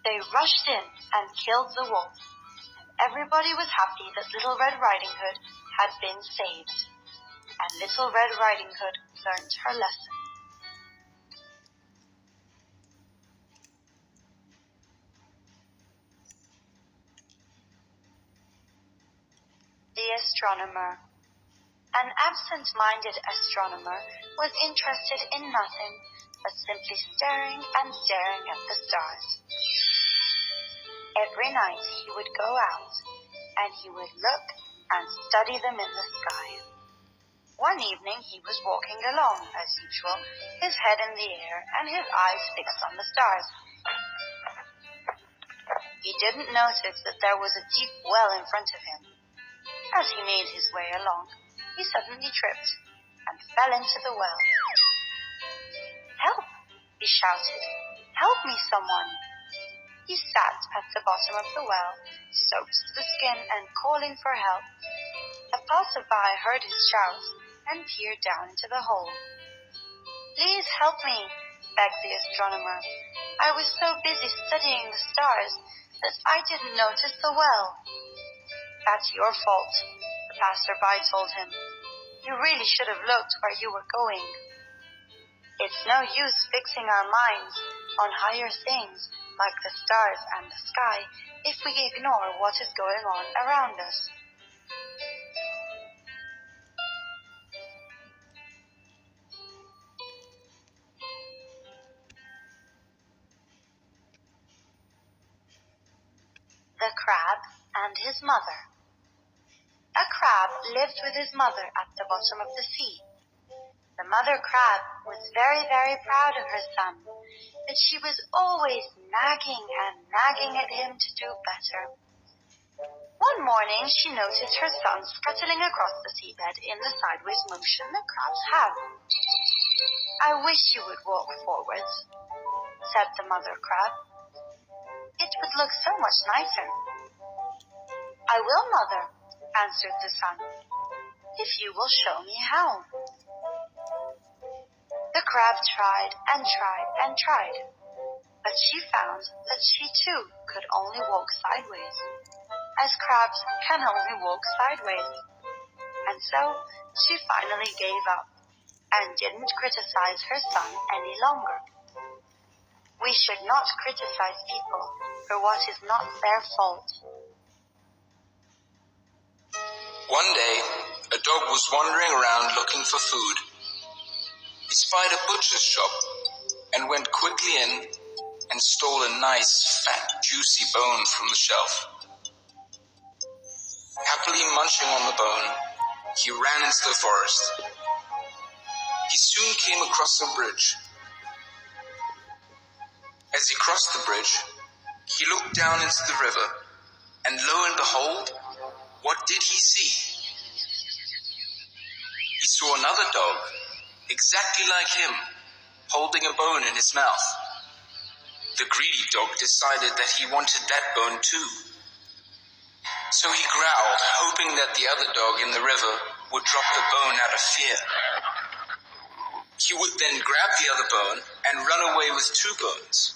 Speaker 12: They rushed in and killed the wolf, and everybody was happy that Little Red Riding Hood had been saved. And Little Red Riding Hood learned her lesson. The Astronomer. An absent-minded astronomer was interested in nothing but simply staring and staring at the stars. Every night he would go out and he would look and study them in the sky. One evening he was walking along as usual, his head in the air and his eyes fixed on the stars. He didn't notice that there was a deep well in front of him. As he made his way along, he suddenly tripped and fell into the well. "Help!" he shouted. "Help me, someone!" He sat at the bottom of the well, soaked to the skin and calling for help. A passerby heard his shouts and peered down into the hole. "Please help me," begged the astronomer. "I was so busy studying the stars that I didn't notice the well." "That's your fault," the passerby told him. "You really should have looked where you were going. It's no use fixing our minds on higher things like the stars and the sky if we ignore what is going on around us." The Crab and His Mother. A crab lived with his mother at the bottom of the sea. The mother crab was very, very proud of her son, but she was always nagging and nagging at him to do better. One morning she noticed her son scuttling across the seabed in the sideways motion that crabs have. "I wish you would walk forwards," said the mother crab. "It would look so much nicer." "I will, mother," answered the son, "if you will show me how." The crab tried and tried and tried, but she found that she too could only walk sideways, as crabs can only walk sideways. And so she finally gave up and didn't criticize her son any longer. We should not criticize people for what is not their fault.
Speaker 13: One day, a dog was wandering around looking for food. He spied a butcher's shop and went quickly in and stole a nice, fat, juicy bone from the shelf. Happily munching on the bone, he ran into the forest. He soon came across a bridge. As he crossed the bridge, he looked down into the river, and lo and behold, what did he see? He saw another dog, exactly like him, holding a bone in his mouth. The greedy dog decided that he wanted that bone too. So he growled, hoping that the other dog in the river would drop the bone out of fear. He would then grab the other bone and run away with two bones.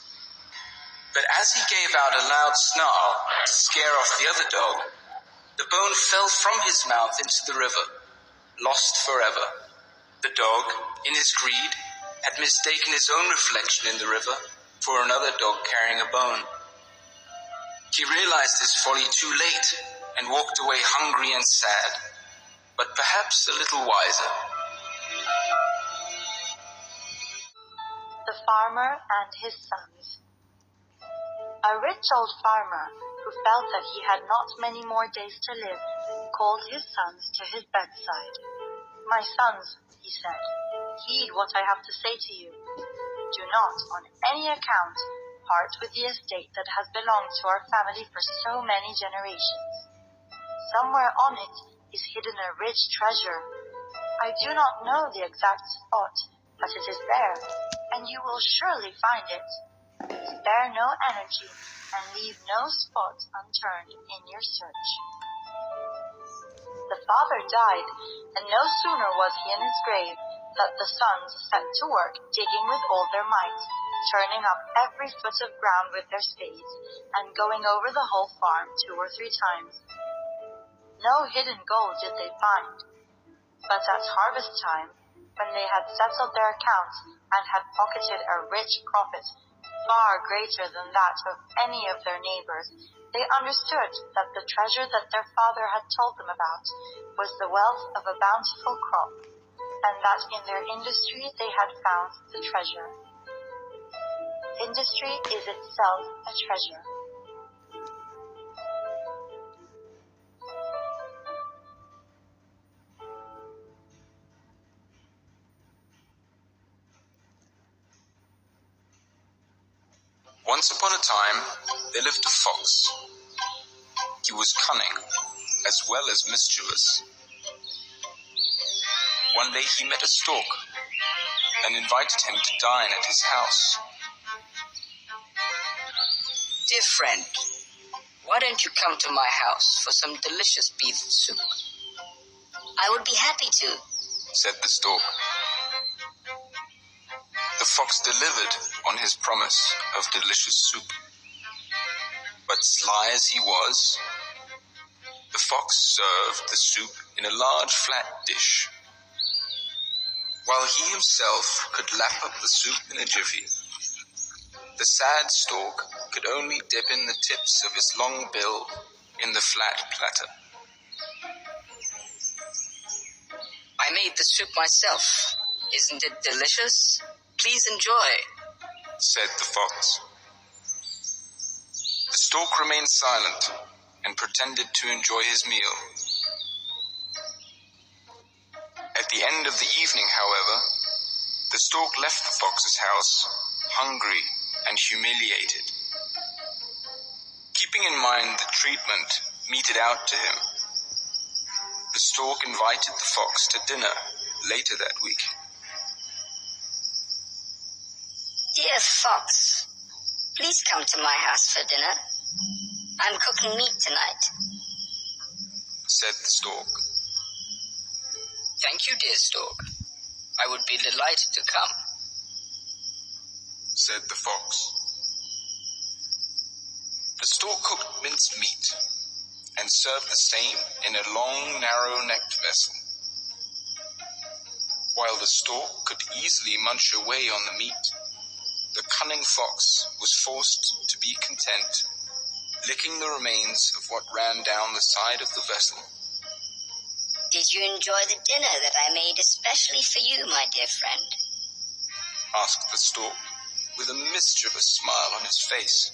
Speaker 13: But as he gave out a loud snarl to scare off the other dog, the bone fell from his mouth into the river, lost forever. The dog, in his greed, had mistaken his own reflection in the river for another dog carrying a bone. He realized his folly too late and walked away hungry and sad, but perhaps a little wiser.
Speaker 12: The Farmer and His Sons. A rich old farmer, who felt that he had not many more days to live, called his sons to his bedside. "My sons," he said, "heed what I have to say to you. Do not, on any account, part with the estate that has belonged to our family for so many generations. Somewhere on it is hidden a rich treasure. I do not know the exact spot, but it is there, and you will surely find it. Spare no energy and leave no spot unturned in your search." The father died, and no sooner was he in his grave that the sons set to work digging with all their might, turning up every foot of ground with their spades, and going over the whole farm 2 or 3 times. No hidden gold did they find, but at harvest time, when they had settled their accounts and had pocketed a rich profit, far greater than that of any of their neighbors, they understood that the treasure that their father had told them about was the wealth of a bountiful crop, and that in their industry they had found the treasure. Industry is itself a treasure.
Speaker 13: Once upon a time, there lived a fox. He was cunning, as well as mischievous. One day he met a stork and invited him to dine at his house.
Speaker 16: Dear friend, why don't you come to my house for some delicious beef soup?
Speaker 7: I would be happy to,
Speaker 13: said the stork. The fox delivered on his promise of delicious soup. But sly as he was, the fox served the soup in a large flat dish, while he himself could lap up the soup in a jiffy. The sad stork could only dip in the tips of his long bill in the flat platter.
Speaker 16: I made the soup myself. Isn't it delicious? Please enjoy,
Speaker 13: said the fox. The stork remained silent and pretended to enjoy his meal. At the end of the evening, however, the stork left the fox's house, hungry and humiliated. Keeping in mind the treatment meted out to him, the stork invited the fox to dinner later that week.
Speaker 7: Dear Fox, please come to my house for dinner. I'm cooking meat tonight,
Speaker 13: said the stork.
Speaker 16: Thank you, dear stork. I would be delighted to come,
Speaker 13: said the fox. The stork cooked minced meat and served the same in a long, narrow-necked vessel. While the stork could easily munch away on the meat, the cunning fox was forced to be content, licking the remains of what ran down the side of the vessel.
Speaker 7: Did you enjoy the dinner that I made especially for you, my dear friend?
Speaker 13: Asked the stork, with a mischievous smile on his face.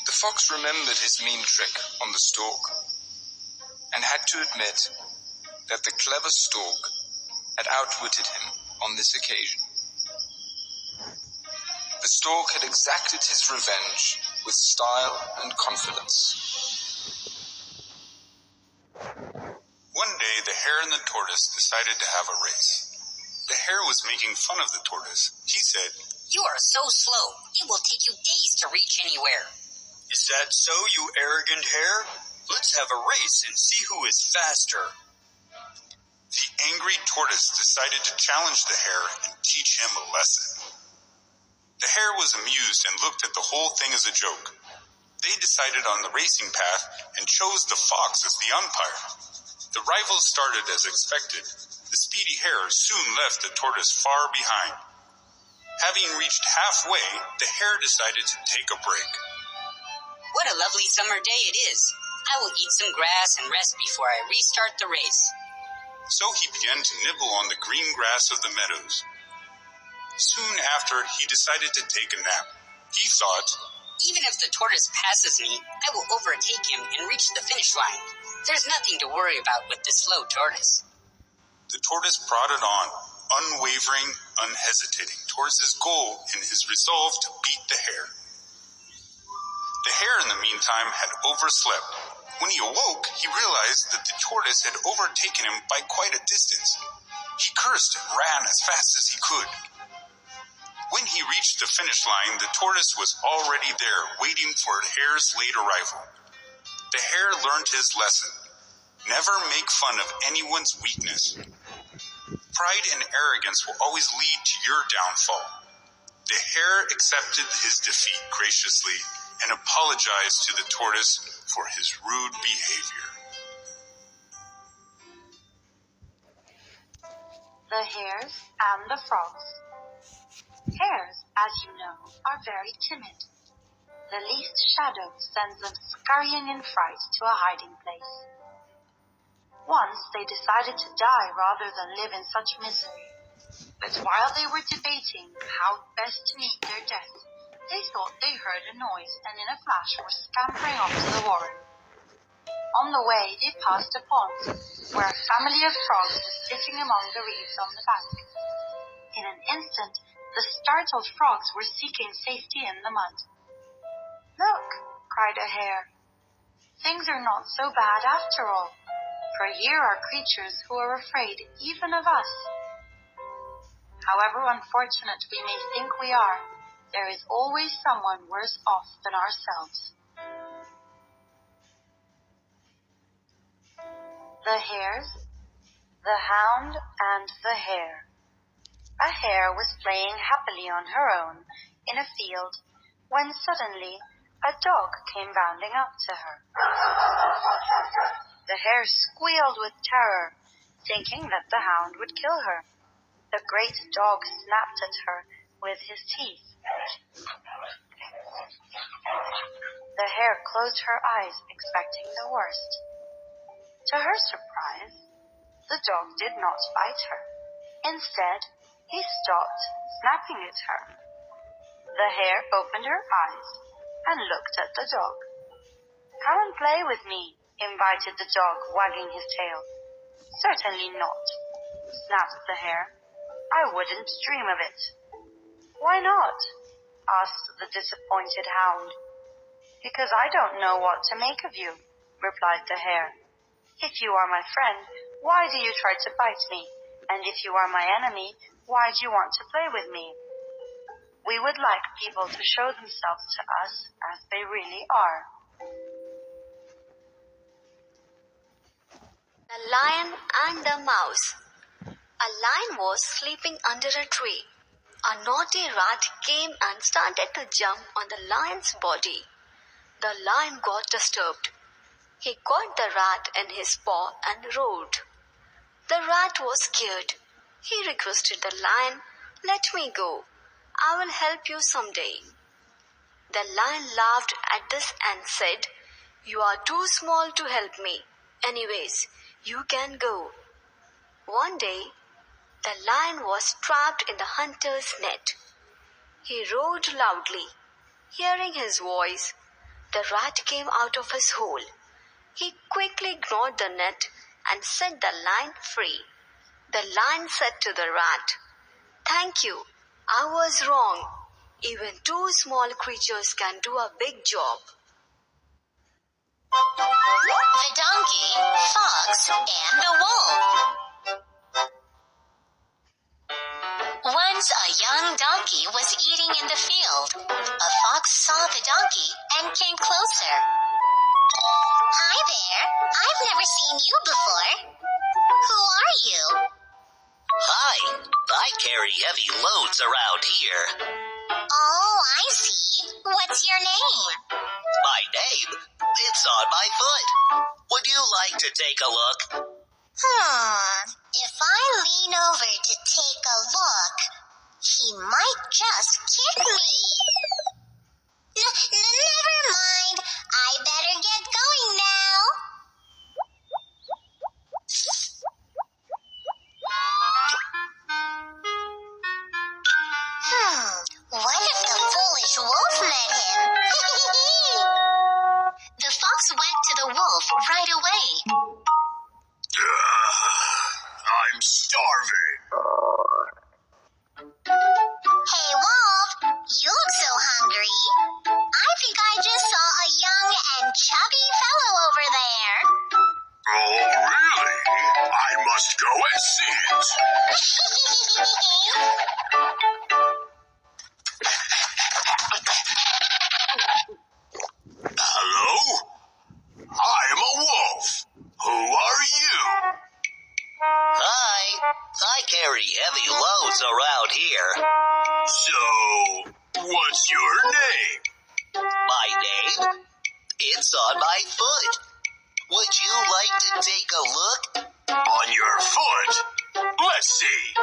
Speaker 13: The fox remembered his mean trick on the stork, and had to admit that the clever stork had outwitted him on this occasion. The stork had exacted his revenge with style and confidence.
Speaker 15: One day, the hare and the tortoise decided to have a race. The hare was making fun of the tortoise. He said,
Speaker 16: You are so slow. It will take you days to reach anywhere.
Speaker 20: Is that so, you arrogant hare? Let's have a race and see who is faster.
Speaker 15: The angry tortoise decided to challenge the hare and teach him a lesson. The hare was amused and looked at the whole thing as a joke. They decided on the racing path and chose the fox as the umpire. The rivals started as expected. The speedy hare soon left the tortoise far behind. Having reached halfway, the hare decided to take a break.
Speaker 16: What a lovely summer day it is. I will eat some grass and rest before I restart the race.
Speaker 15: So he began to nibble on the green grass of the meadows. Soon after, he decided to take a nap. He thought,
Speaker 16: Even if the tortoise passes me, I will overtake him and reach the finish line. There's nothing to worry about with this slow tortoise.
Speaker 15: The tortoise plodded on, unwavering, unhesitating, towards his goal in his resolve to beat the hare. The hare, in the meantime, had overslept. When he awoke, he realized that the tortoise had overtaken him by quite a distance. He cursed and ran as fast as he could. When he reached the finish line, the tortoise was already there, waiting for the hare's late arrival. The hare learned his lesson. Never make fun of anyone's weakness. Pride and arrogance will always lead to your downfall. The hare accepted his defeat graciously and apologized to the tortoise for his rude behavior.
Speaker 12: The Hares and the Frogs. Hares as you know, are very timid. The least shadow sends them scurrying in fright to a hiding place. Once they decided to die rather than live in such misery. But while they were debating how best to meet their death, they thought they heard a noise and in a flash were scampering off to the warren. On the way, they passed a pond where a family of frogs was sitting among the reeds on the bank. In an instant, the startled frogs were seeking safety in the mud. "Look," cried a hare, "things are not so bad after all, for here are creatures who are afraid even of us." However unfortunate we may think we are, there is always someone worse off than ourselves. The Hares, the Hound, and the Hare. A hare was playing happily on her own in a field when suddenly a dog came bounding up to her. The hare squealed with terror, thinking that the hound would kill her. The great dog snapped at her with his teeth. The hare closed her eyes, expecting the worst. To her surprise, the dog did not bite her. Instead, he stopped snapping at her. The hare opened her eyes and looked at the dog. "Come and play with me," invited the dog, wagging his tail. "Certainly not," snapped the hare. "I wouldn't dream of it." "Why not?" asked the disappointed hound. "Because I don't know what to make of you," replied the hare. "If you are my friend, why do you try to bite me? And if you are my enemy, why do you want to play with me? We would like people to show themselves to us as they really are."
Speaker 7: The Lion and the Mouse. A lion was sleeping under a tree. A naughty rat came and started to jump on the lion's body. The lion got disturbed. He caught the rat in his paw and roared. The rat was scared. He requested the lion, "Let me go. I will help you someday." The lion laughed at this and said, "You are too small to help me. Anyways, you can go." One day, the lion was trapped in the hunter's net. He roared loudly. Hearing his voice, the rat came out of his hole. He quickly ignored the net and set the lion free. The lion said to the rat, "Thank you. I was wrong. Even two small creatures can do a big job."
Speaker 3: The Donkey, Fox, and the Wolf. Once a young donkey was eating in the field. A fox saw the donkey and came closer. "Hi there. I've never seen you before. Who are you?"
Speaker 2: Hi, I carry heavy loads around here.
Speaker 3: "Oh, I see. What's your name?"
Speaker 2: My name? It's on my foot. Would you like to take a look?
Speaker 3: If I lean over to take a look, he might just kick me. Never mind. I better get going now. What if the foolish wolf met him? The fox went to the wolf right away.
Speaker 11: I'm starving.
Speaker 3: Hey, Wolf, you look so hungry. I think I just saw a young and chubby fellow over there.
Speaker 11: Oh, really? I must go and see it. Hello? I am a wolf. Who are you?
Speaker 2: Hi, I carry heavy loads around here.
Speaker 11: So, what's your name?
Speaker 2: My name? It's on my foot. Would you like to take a look?
Speaker 11: On your foot? Let's see.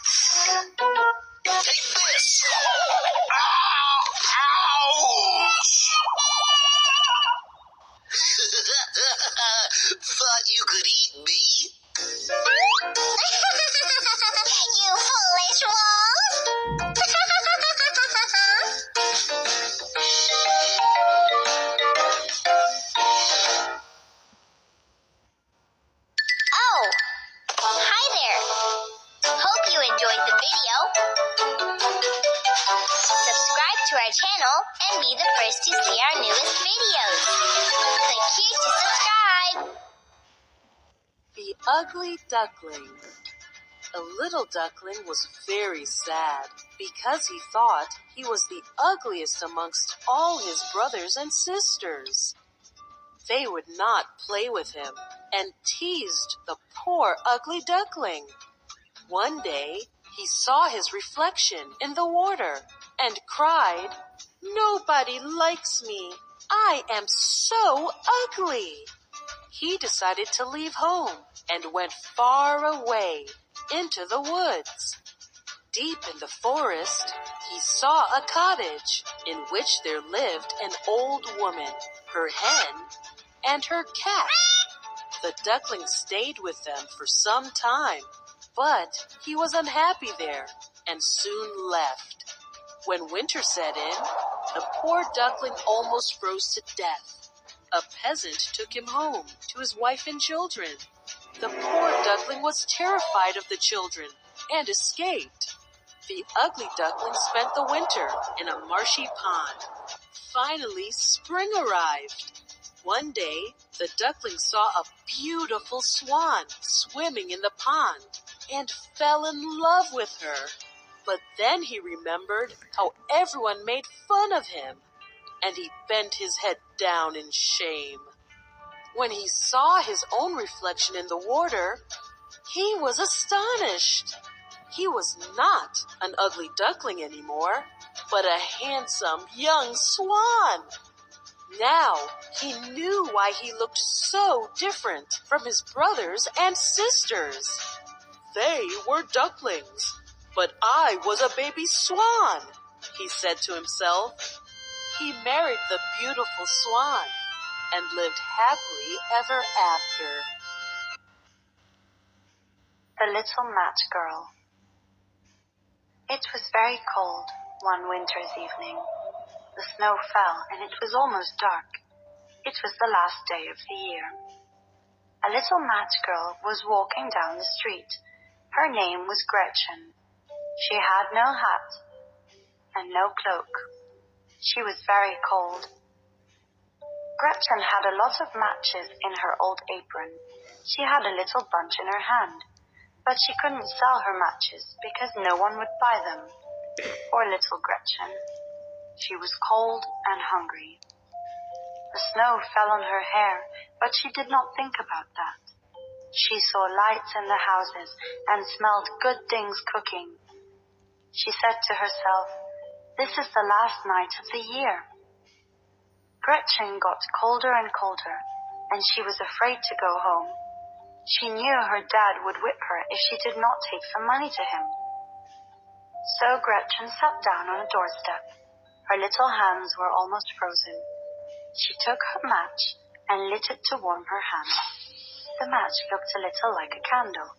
Speaker 2: Take this! Ow! Ouch! Thought you could eat me?
Speaker 3: You foolish wolf! Oh, hi there. Hope you enjoyed the video. Subscribe to our channel and be the first to see our newest videos. Click here to subscribe.
Speaker 21: The Ugly Duckling. The little duckling was very sad because he thought he was the ugliest amongst all his brothers and sisters. They would not play with him and teased the poor ugly duckling. One day, he saw his reflection in the water and cried, "Nobody likes me. I am so ugly." He decided to leave home and went far away into the woods. Deep in the forest, he saw a cottage in which there lived an old woman, her hen, and her cat. The duckling stayed with them for some time, but he was unhappy there and soon left. When winter set in, the poor duckling almost froze to death. A peasant took him home to his wife and children. The poor duckling was terrified of the children and escaped. The ugly duckling spent the winter in a marshy pond. Finally, spring arrived. One day, the duckling saw a beautiful swan swimming in the pond and fell in love with her. But then he remembered how everyone made fun of him, and he bent his head down in shame. When he saw his own reflection in the water, he was astonished. He was not an ugly duckling anymore, but a handsome young swan. Now he knew why he looked so different from his brothers and sisters. They were ducklings, but I was a baby swan, he said to himself. He married the beautiful swan and lived happily ever after.
Speaker 12: The Little Match Girl. It was very cold one winter's evening. The snow fell and it was almost dark. It was the last day of the year. A little match girl was walking down the street. Her name was Gretchen. She had no hat and no cloak. She was very cold. Gretchen had a lot of matches in her old apron. She had a little bunch in her hand, but she couldn't sell her matches because no one would buy them. Poor little Gretchen. She was cold and hungry. The snow fell on her hair, but she did not think about that. She saw lights in the houses and smelled good things cooking. She said to herself, "This is the last night of the year." Gretchen got colder and colder, and she was afraid to go home. She knew her dad would whip her if she did not take some money to him. So Gretchen sat down on a doorstep. Her little hands were almost frozen. She took her match and lit it to warm her hands. The match looked a little like a candle.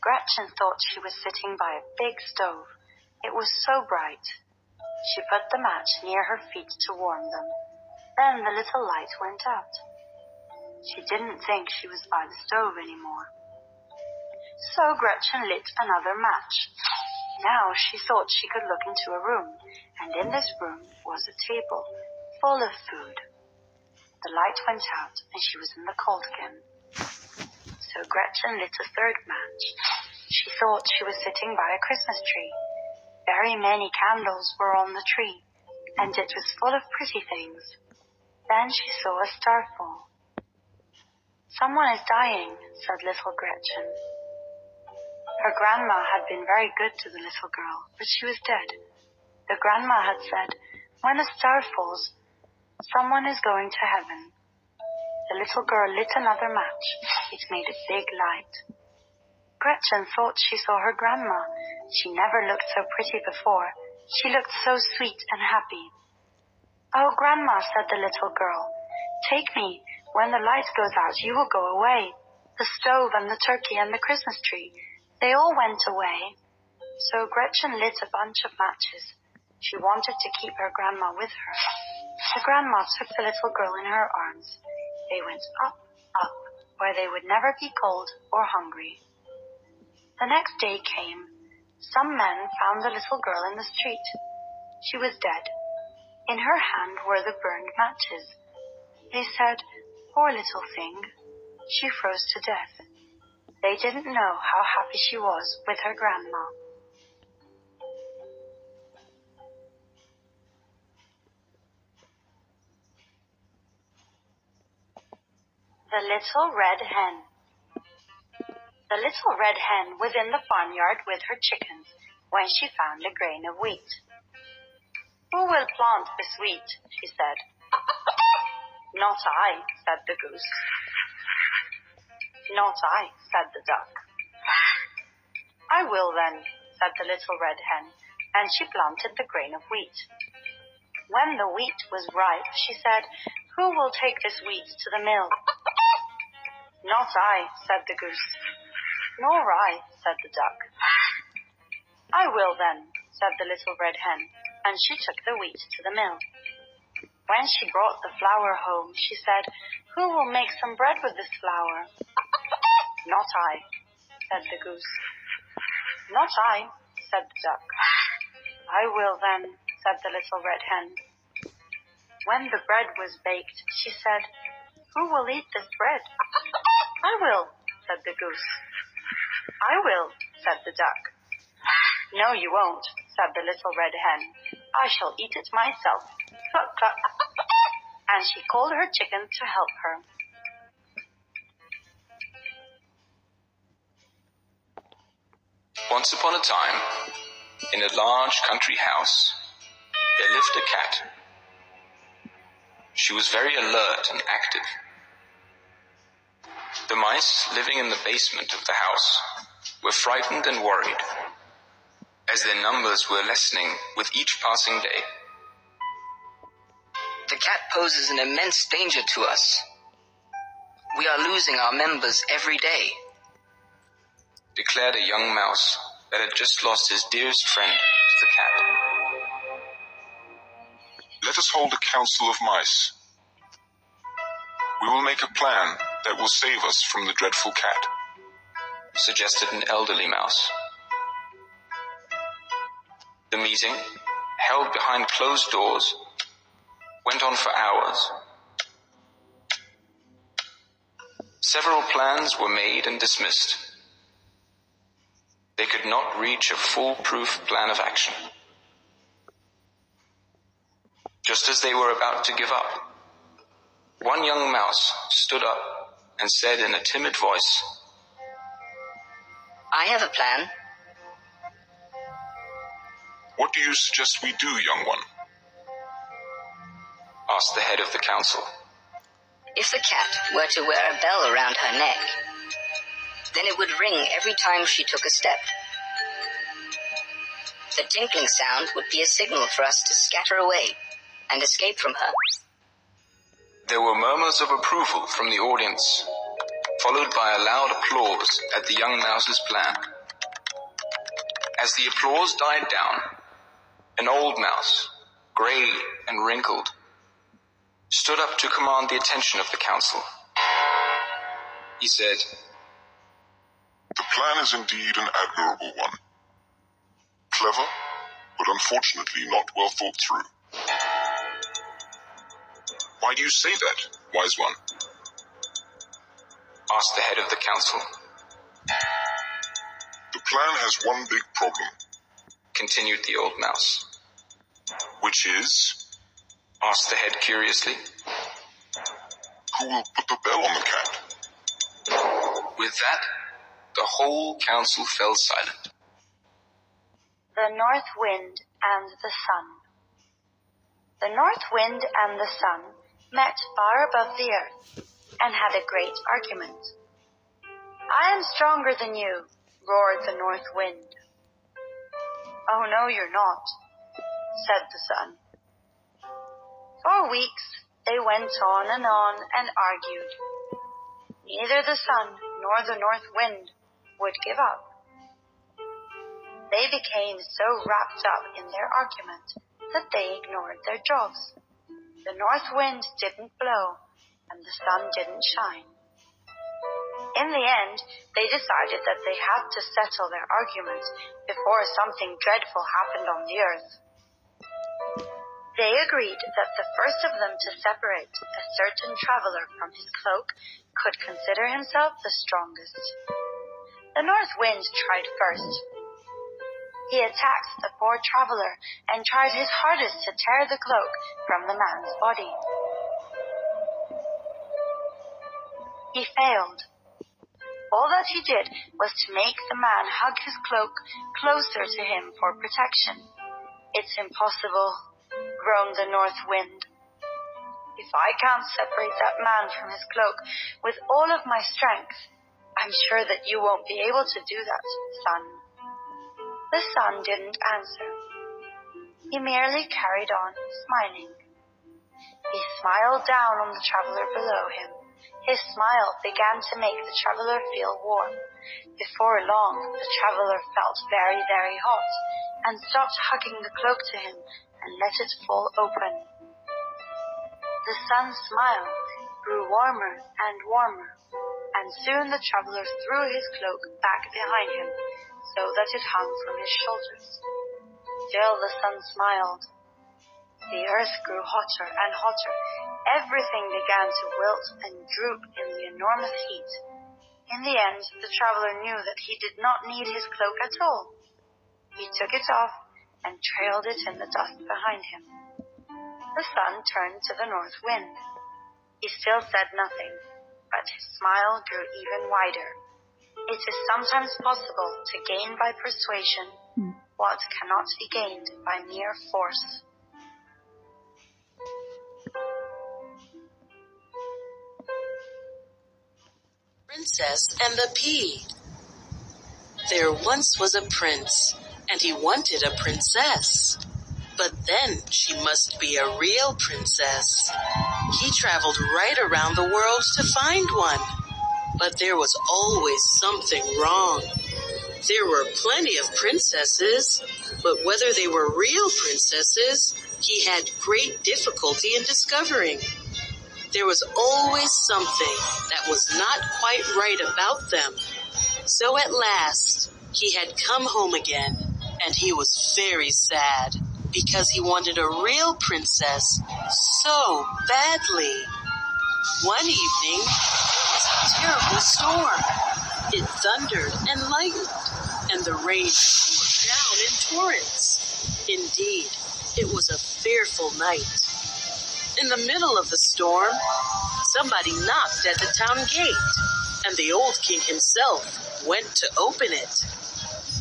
Speaker 12: Gretchen thought she was sitting by a big stove. It was so bright. She put the match near her feet to warm them. Then the little light went out. She didn't think she was by the stove anymore. So Gretchen lit another match. Now she thought she could look into a room, and in this room was a table full of food. The light went out, and she was in the cold again. So Gretchen lit a third match. She thought she was sitting by a Christmas tree. Very many candles were on the tree, and it was full of pretty things. Then she saw a star fall. "Someone is dying," said little Gretchen. Her grandma had been very good to the little girl, but she was dead. The grandma had said, "When a star falls, someone is going to heaven." The little girl lit another match. It made a big light. Gretchen thought she saw her grandma. She never looked so pretty before. She looked so sweet and happy. "Oh, Grandma," said the little girl, "take me. When the light goes out, you will go away. The stove and the turkey and the Christmas tree, they all went away." So Gretchen lit a bunch of matches. She wanted to keep her grandma with her. The grandma took the little girl in her arms. They went up, up, where they would never be cold or hungry. The next day came. Some men found the little girl in the street. She was dead. In her hand were the burned matches. They said, "Poor little thing, she froze to death." They didn't know how happy she was with her grandma. The Little Red Hen. The little red hen was in the farmyard with her chickens when she found a grain of wheat. "Who will plant this wheat?" she said. "Not I," said the goose. "Not I," said the duck. "I will then," said the little red hen, and she planted the grain of wheat. When the wheat was ripe, she said, "Who will take this wheat to the mill?" "Not I," said the goose. "Nor I," said the duck. "I will then," said the little red hen, and she took the wheat to the mill. When she brought the flour home, she said, "Who will make some bread with this flour?" "Not I," said the goose. "Not I," said the duck. "I will then," said the little red hen. When the bread was baked, she said, "Who will eat this bread?" "I will," said the goose. "I will," said the duck. "No, you won't," said the little red hen. "I shall eat it myself." Cluck, cluck. And she called her chickens to help her.
Speaker 13: Once upon a time, in a large country house, there lived a cat. She was very alert and active. The mice living in the basement of the house were frightened and worried, as their numbers were lessening with each passing day.
Speaker 4: "The cat poses an immense danger to us. We are losing our members every day,"
Speaker 13: declared a young mouse that had just lost his dearest friend to the cat.
Speaker 11: Let us hold a council of mice. We will make a plan that will save us from the dreadful cat,
Speaker 13: suggested an elderly mouse. The meeting, held behind closed doors, went on for hours. Several plans were made and dismissed. They could not reach a foolproof plan of action. Just as they were about to give up, one young mouse stood up and said in a timid voice,
Speaker 4: "I have a plan."
Speaker 11: "What do you suggest we do, young one?"
Speaker 13: asked the head of the council.
Speaker 4: "If the cat were to wear a bell around her neck, then it would ring every time she took a step. The tinkling sound would be a signal for us to scatter away and escape from her."
Speaker 13: There were murmurs of approval from the audience, followed by a loud applause at the young mouse's plan. As the applause died down, an old mouse, grey and wrinkled, stood up to command the attention of the council. He said,
Speaker 11: "The plan is indeed an admirable one. Clever, but unfortunately not well thought through." "Why do you say that, wise one?"
Speaker 13: asked the head of the council.
Speaker 11: "The plan has one big problem,"
Speaker 13: continued the old mouse.
Speaker 11: "Which is?"
Speaker 13: asked the head curiously.
Speaker 11: "Who will put the bell on the cat?"
Speaker 13: With that, the whole council fell silent.
Speaker 12: The North Wind and the Sun. The North Wind and the Sun met far above the earth and had a great argument. "I am stronger than you," roared the north wind. "Oh, no, you're not," said the sun. For weeks they went on and argued. Neither the sun nor the north wind would give up. They became so wrapped up in their argument that they ignored their jobs. The north wind didn't blow and the sun didn't shine. In the end, they decided that they had to settle their argument before something dreadful happened on the earth. They agreed that the first of them to separate a certain traveler from his cloak could consider himself the strongest. The north wind tried first. He attacked the poor traveler and tried his hardest to tear the cloak from the man's body. He failed. All that he did was to make the man hug his cloak closer to him for protection. "It's impossible," groaned the north wind. "If I can't separate that man from his cloak with all of my strength, I'm sure that you won't be able to do that, sun." The sun didn't answer. He merely carried on smiling. He smiled down on the traveler below him. His smile began to make the traveler feel warm. Before long, the traveler felt very, very hot and stopped hugging the cloak to him and let it fall open. The sun's smile grew warmer and warmer, and soon the traveler threw his cloak back behind him so that it hung from his shoulders. Still the sun smiled. The earth grew hotter and hotter. Everything began to wilt and droop in the enormous heat. In the end, the traveler knew that he did not need his cloak at all. He took it off and trailed it in the dust behind him. The sun turned to the north wind. He still said nothing, but his smile grew even wider. It is sometimes possible to gain by persuasion what cannot be gained by mere force.
Speaker 21: Princess and the Pea. There once was a prince, and he wanted a princess. But then she must be a real princess. He traveled right around the world to find one. But there was always something wrong. There were plenty of princesses, but whether they were real princesses, he had great difficulty in discovering. There was always something that was not quite right about them. So at last, he had come home again, and he was very sad because he wanted a real princess so badly. One evening, there was a terrible storm. It thundered and lightened, and the rain poured down in torrents. Indeed, it was a fearful night. In the middle of the storm, somebody knocked at the town gate, and the old king himself went to open it.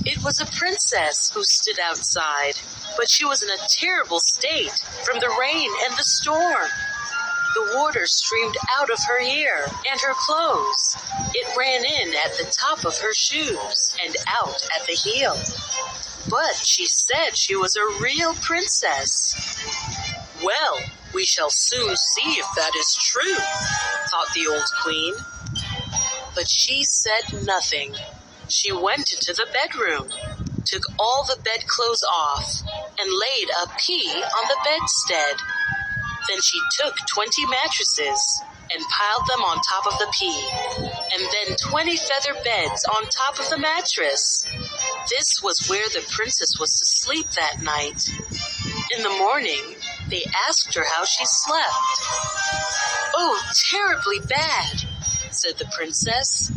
Speaker 21: It was a princess who stood outside, but she was in a terrible state from the rain and the storm. The water streamed out of her hair and her clothes. It ran in at the top of her shoes and out at the heel. But she said she was a real princess. Well, we shall soon see if that is true, thought the old queen. But she said nothing. She went into the bedroom, took all the bedclothes off, and laid a pea on the bedstead. Then she took 20 mattresses and piled them on top of the pea, and then 20 feather beds on top of the mattress. This was where the princess was to sleep that night. In the morning, they asked her how she slept. "Oh, terribly bad," said the princess.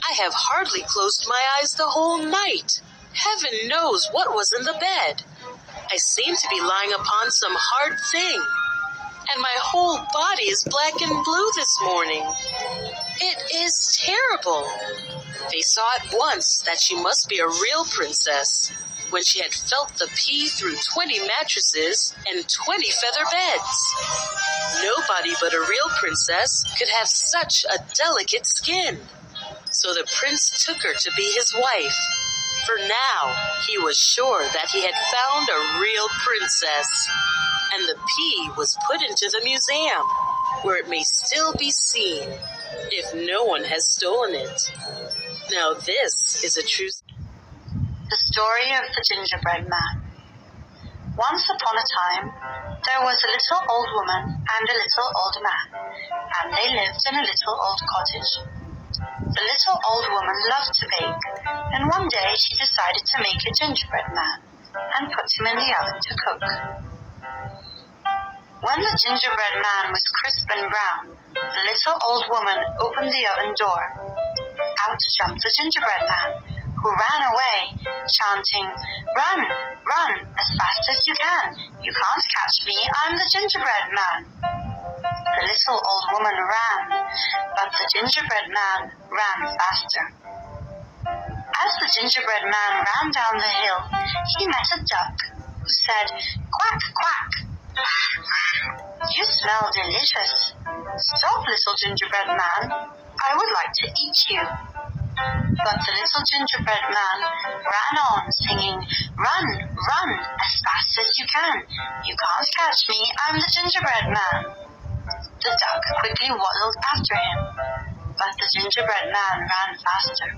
Speaker 21: "I have hardly closed my eyes the whole night. Heaven knows what was in the bed. I seem to be lying upon some hard thing, and my whole body is black and blue this morning. It is terrible." They saw at once that she must be a real princess when she had felt the pea through 20 mattresses and 20 feather beds. Nobody but a real princess could have such a delicate skin. So the prince took her to be his wife. For now, he was sure that he had found a real princess. And the pea was put into the museum, where it may still be seen, if no one has stolen it. Now this is a true...
Speaker 12: The Story of the Gingerbread Man. Once upon a time, there was a little old woman and a little old man, and they lived in a little old cottage. The little old woman loved to bake, and one day she decided to make a gingerbread man and put him in the oven to cook. When the gingerbread man was crisp and brown, the little old woman opened the oven door. Out jumped the gingerbread man, who ran away, chanting, "Run, run, as fast as you can. You can't catch me, I'm the gingerbread man." The little old woman ran, but the gingerbread man ran faster. As the gingerbread man ran down the hill, he met a duck, who said, "Quack, quack. You smell delicious. Stop, little gingerbread man. I would like to eat you." But the little gingerbread man ran on, singing, "Run, run, as fast as you can. You can't catch me, I'm the gingerbread man." The duck quickly waddled after him, but the gingerbread man ran faster.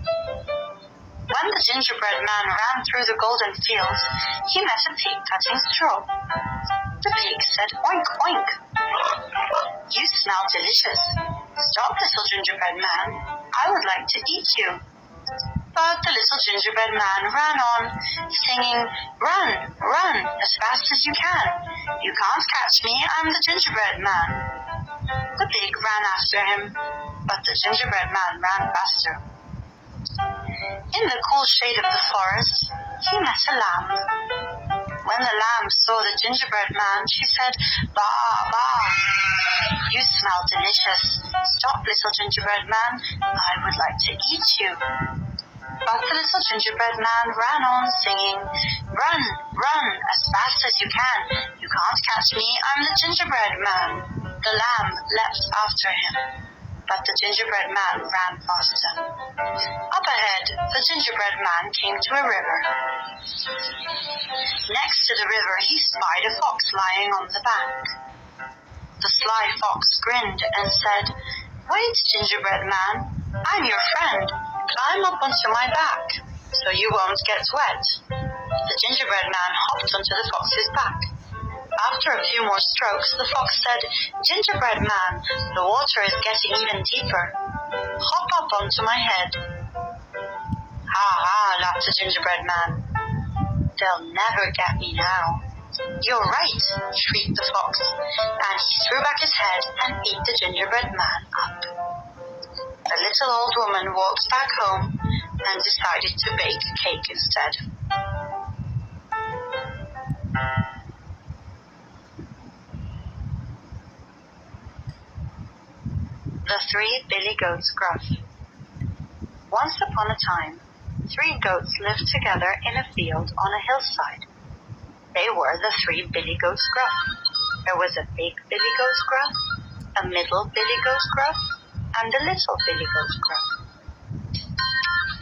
Speaker 12: When the gingerbread man ran through the golden fields, he met a pig cutting straw. The pig said, "Oink, oink. You smell delicious. Stop, little gingerbread man. I would like to eat you." But the little gingerbread man ran on, singing, "Run, run, as fast as you can. You can't catch me, I'm the gingerbread man." The pig ran after him, but the gingerbread man ran faster. In the cool shade of the forest, he met a lamb. When the lamb saw the gingerbread man, she said, "Baa, baa. You smell delicious. Stop, little gingerbread man. I would like to eat you." But the little gingerbread man ran on, singing, "Run, run, as fast as you can. You can't catch me, I'm the gingerbread man." The lamb leapt after him, but the gingerbread man ran faster. Up ahead, the gingerbread man came to a river. Next to the river, he spied a fox lying on the bank. The sly fox grinned and said, "Wait, gingerbread man, I'm your friend. Climb up onto my back, so you won't get wet." The gingerbread man hopped onto the fox's back. After a few more strokes, the fox said, "Gingerbread man, the water is getting even deeper. Hop up onto my head." "Ha ha," laughed the gingerbread man. "They'll never get me now." "You're right," shrieked the fox, and he threw back his head and ate the gingerbread man up. The little old woman walked back home and decided to bake a cake instead. The Three Billy Goats Gruff. Once upon a time, 3 goats lived together in a field on a hillside. They were the 3 Billy Goats Gruff. There was a big Billy Goat Gruff, a middle Billy Goat Gruff, and a little Billy Goat Gruff.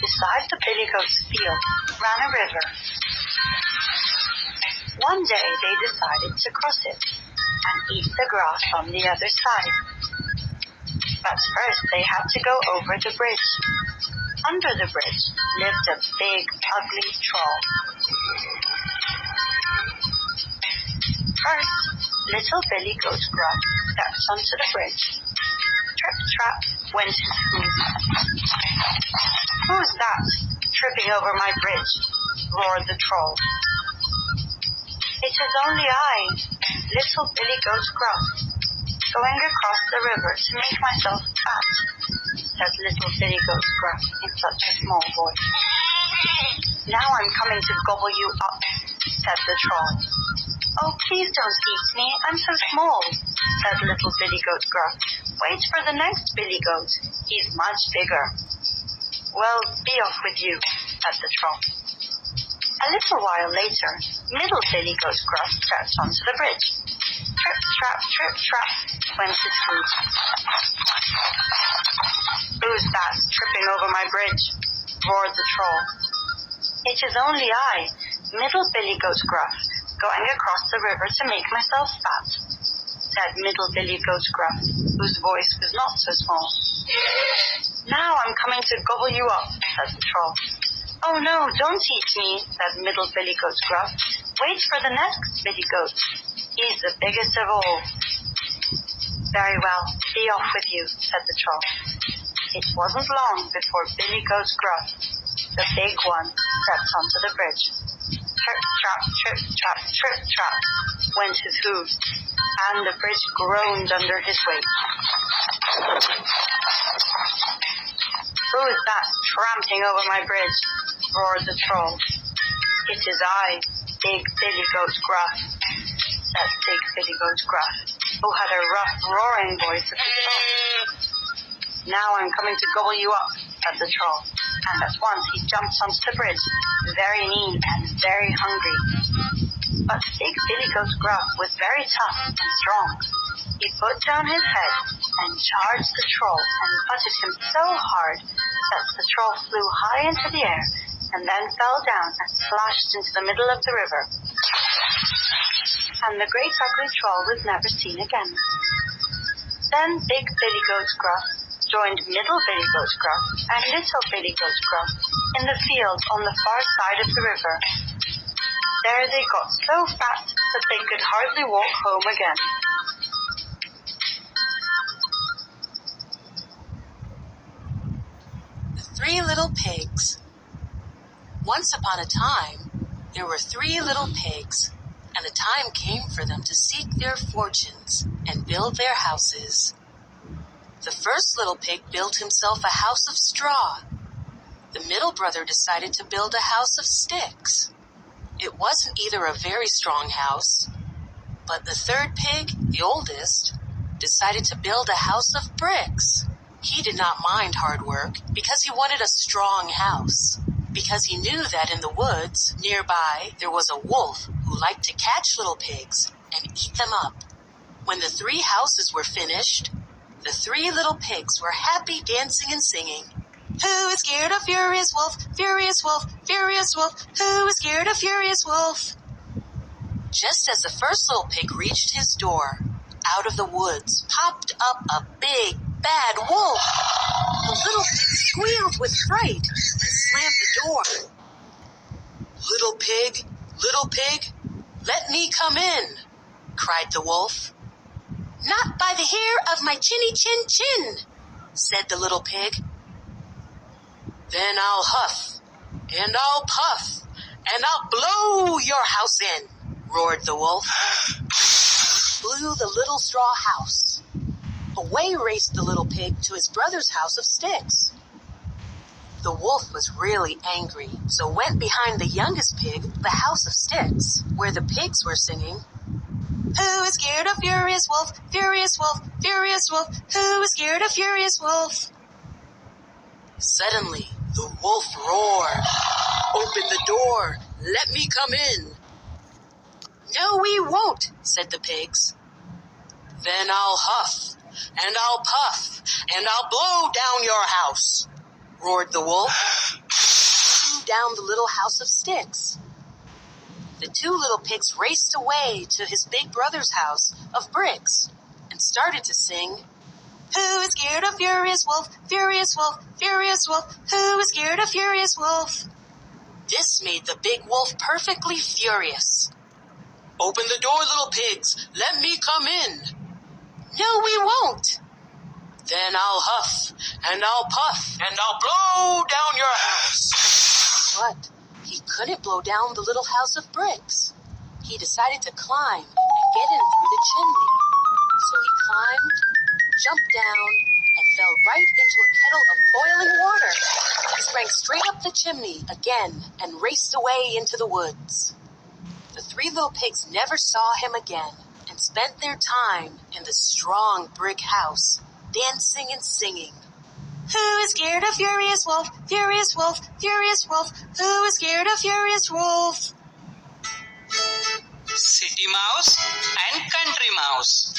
Speaker 12: Beside the Billy Goats' field ran a river. One day they decided to cross it and eat the grass on the other side. But first they had to go over the bridge. Under the bridge lived a big, ugly troll. First, little Billy Goat Gruff stepped onto the bridge. Trip, trap, went his hoof. "Who's that tripping over my bridge?" roared the troll. "It is only I, little Billy Goat Gruff, going across the river to make myself fat," said little Billy Goat Gruff in such a small voice. "Now I'm coming to gobble you up," said the troll. "Oh, please don't eat me, I'm so small," said little Billy Goat Gruff. "Wait for the next Billy Goat, he's much bigger." "Well, be off with you," said the troll. A little while later, Middle Billy Goat Gruff stepped onto the bridge. Trip, trap, went his foot. Who's that tripping over my bridge? Roared the troll. It is only I, Middle Billy Goat Gruff, going across the river to make myself fat, said Middle Billy Goat Gruff, whose voice was not so small. Now I'm coming to gobble you up, said the troll. Oh no, don't eat me, said Middle Billy Goat Gruff. Wait for the next Billy Goat. He's the biggest of all. Very well, be off with you, said the troll. It wasn't long before Billy Goat Gruff, the big one, stepped onto the bridge. Trip, trap, went his hooves, and the bridge groaned under his weight. Who is that tramping over my bridge? Roared the troll. It is I, Big Billy Goat Gruff, said Big Billy Goat Gruff, who had a rough, roaring voice of his own. Now I'm coming to gobble you up, said the troll, and at once he jumped onto the bridge, very lean and very hungry. But Big Billy Goat Gruff was very tough and strong. He put down his head and charged the troll and butted him so hard that the troll flew high into the air and then fell down and splashed into the middle of the river. And the great ugly troll was never seen again. Then Big Billy Goat Gruff joined Middle Billy Goat Gruff and Little Billy Goat Gruff in the field on the far side of the river. There they got so fat that they could hardly walk home again.
Speaker 21: The Three Little Pigs. Once upon a time, there were 3 little pigs, and the time came for them to seek their fortunes and build their houses. The first little pig built himself a house of straw. The middle brother decided to build a house of sticks. It wasn't either a very strong house, but the third pig, the oldest, decided to build a house of bricks. He did not mind hard work because he wanted a strong house, because he knew that in the woods nearby there was a wolf who liked to catch little pigs and eat them up. When the 3 houses were finished, the 3 little pigs were happy dancing and singing. Who is scared of Furious Wolf? Furious Wolf, Furious Wolf, who is scared of Furious Wolf? Just as the first little pig reached his door, out of the woods popped up a big, bad wolf. The little pig squealed with fright and slammed the door. Little pig, let me come in, cried the wolf. Not by the hair of my chinny chin chin, said the little pig. Then I'll huff, and I'll puff, and I'll blow your house in, roared the wolf. Blew the little straw house. Away raced the little pig to his brother's house of sticks. The wolf was really angry, so went behind the youngest pig, the house of sticks, where the pigs were singing, Who is scared of Furious Wolf? Furious Wolf, Furious Wolf, who is scared of Furious Wolf? Suddenly, the wolf roared, Open the door, let me come in. No, we won't, said the pigs. Then I'll huff, and I'll puff, and I'll blow down your house, roared the wolf. Blew down the little house of sticks. The 2 little pigs raced away to his big brother's house of bricks and started to sing, Who is scared of Furious Wolf? Furious Wolf, Furious Wolf, who is scared of Furious Wolf? This made the big wolf perfectly furious. Open the door, little pigs. Let me come in. No, we won't. Then I'll huff, and I'll puff, and I'll blow down your house. But he couldn't blow down the little house of bricks. He decided to climb and get in through the chimney. So he climbed, jumped down, and fell right into a kettle of boiling water. He sprang straight up the chimney again and raced away into the woods. The 3 little pigs never saw him again and spent their time in the strong brick house, dancing and singing.
Speaker 1: Who is scared of Furious Wolf? Furious Wolf, Furious Wolf. Who is scared of Furious Wolf?
Speaker 9: City Mouse and Country Mouse.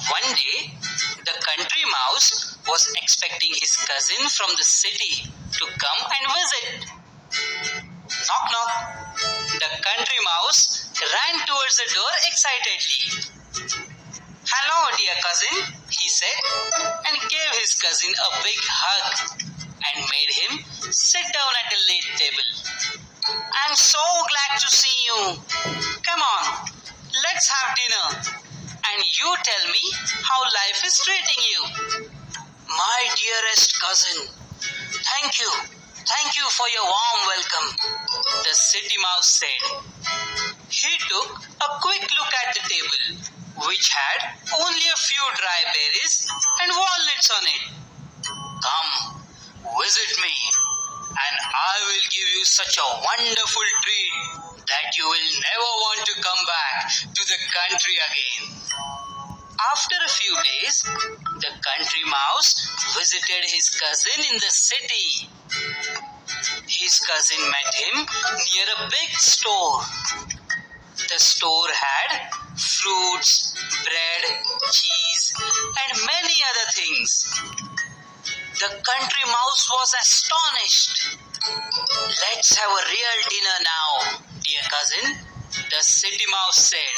Speaker 9: One day, the Country Mouse was expecting his cousin from the city to come and visit. Knock knock. The Country Mouse ran towards the door excitedly. "Hello, dear cousin," he said, and gave his cousin a big hug and made him sit down at a late table. "I'm so glad to see you. Come on, let's have dinner. And you tell me how life is treating you." "My dearest cousin, thank you. Thank you for your warm welcome," the City Mouse said. He took a quick look at the table, which had only a few dry berries and walnuts on it. "Come, visit me, and I will give you such a wonderful treat that you will never want to come back to the country again." After a few days, the Country Mouse visited his cousin in the city. His cousin met him near a big store. The store had fruits, bread, cheese, and many other things. The Country Mouse was astonished. "Let's have a real dinner now, dear cousin," the City Mouse said,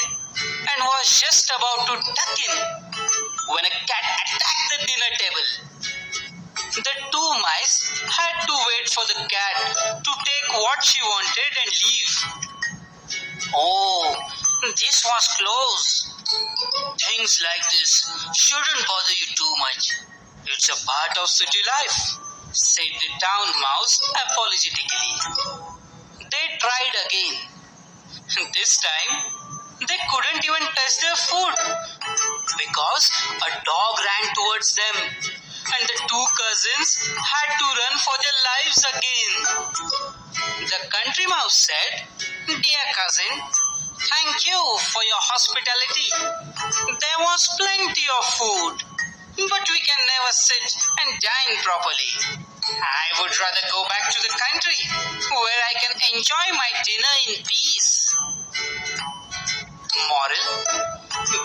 Speaker 9: and was just about to tuck in when a cat attacked the dinner table. The two mice had to wait for the cat to take what she wanted and leave. "Oh, this was close. Things like this shouldn't bother you too much. It's a part of city life," said the town mouse apologetically. They tried again. This time, they couldn't even touch their food because a dog ran towards them, and the two cousins had to run for their lives again. The Country Mouse said, "Dear cousin, thank you for your hospitality. There was plenty of food, but we can never sit and dine properly. I would rather go back to the country where I can enjoy my dinner in peace." Moral: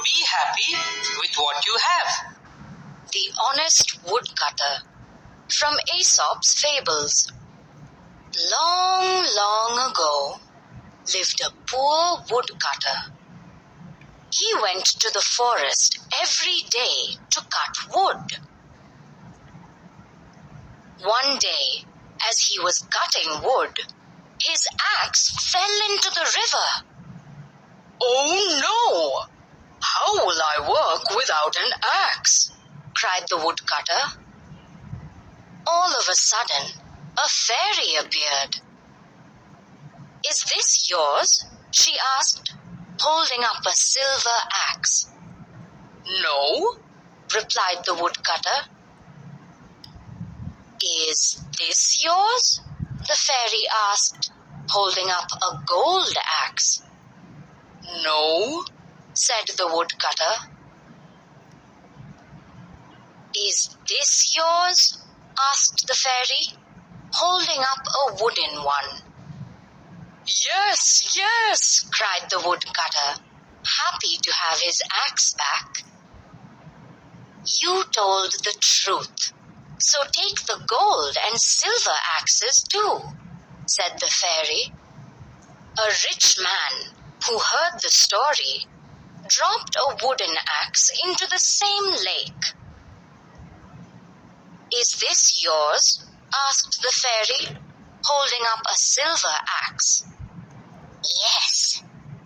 Speaker 9: be happy with what you have.
Speaker 16: The Honest Woodcutter, from Aesop's Fables. Long, long ago lived a poor woodcutter. He went to the forest every day to cut wood. One day, as he was cutting wood, his axe fell into the river. "Oh no! How will I work without an axe?" cried the woodcutter. All of a sudden, a fairy appeared. "Is this yours?" she asked, holding up a silver axe. "No," replied the woodcutter. "Is this yours?" the fairy asked, holding up a gold axe. "No," said the woodcutter. "Is this yours?" asked the fairy, holding up a wooden one. "Yes, yes," cried the woodcutter, happy to have his axe back. "You told the truth, so take the gold and silver axes too," said the fairy. A rich man who heard the story dropped a wooden axe into the same lake. "Is this yours?" asked the fairy, holding up a silver axe. "Yes,"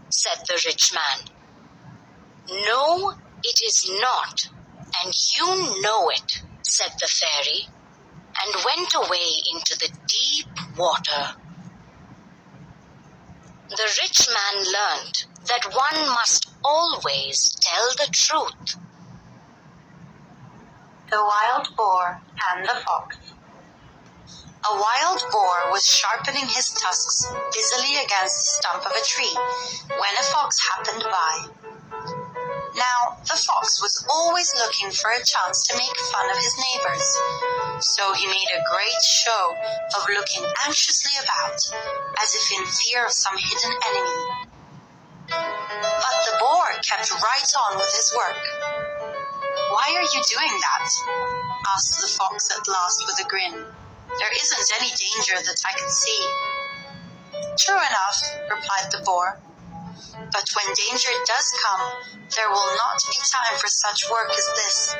Speaker 16: said the rich man. "No, it is not, and you know it," said the fairy, and went away into the deep water. The rich man learned that one must always tell the truth.
Speaker 12: The Wild Boar and the Fox. A wild boar was sharpening his tusks busily against the stump of a tree when a fox happened by.
Speaker 1: Now, the fox was always looking for a chance to make fun of his neighbors, so he made a great show of looking anxiously about, as if in fear of some hidden enemy. But the boar kept right on with his work. "Why are you doing that?" asked the fox at last with a grin. "There isn't any danger that I can see." "True enough," replied the boar. "But when danger does come, there will not be time for such work as this.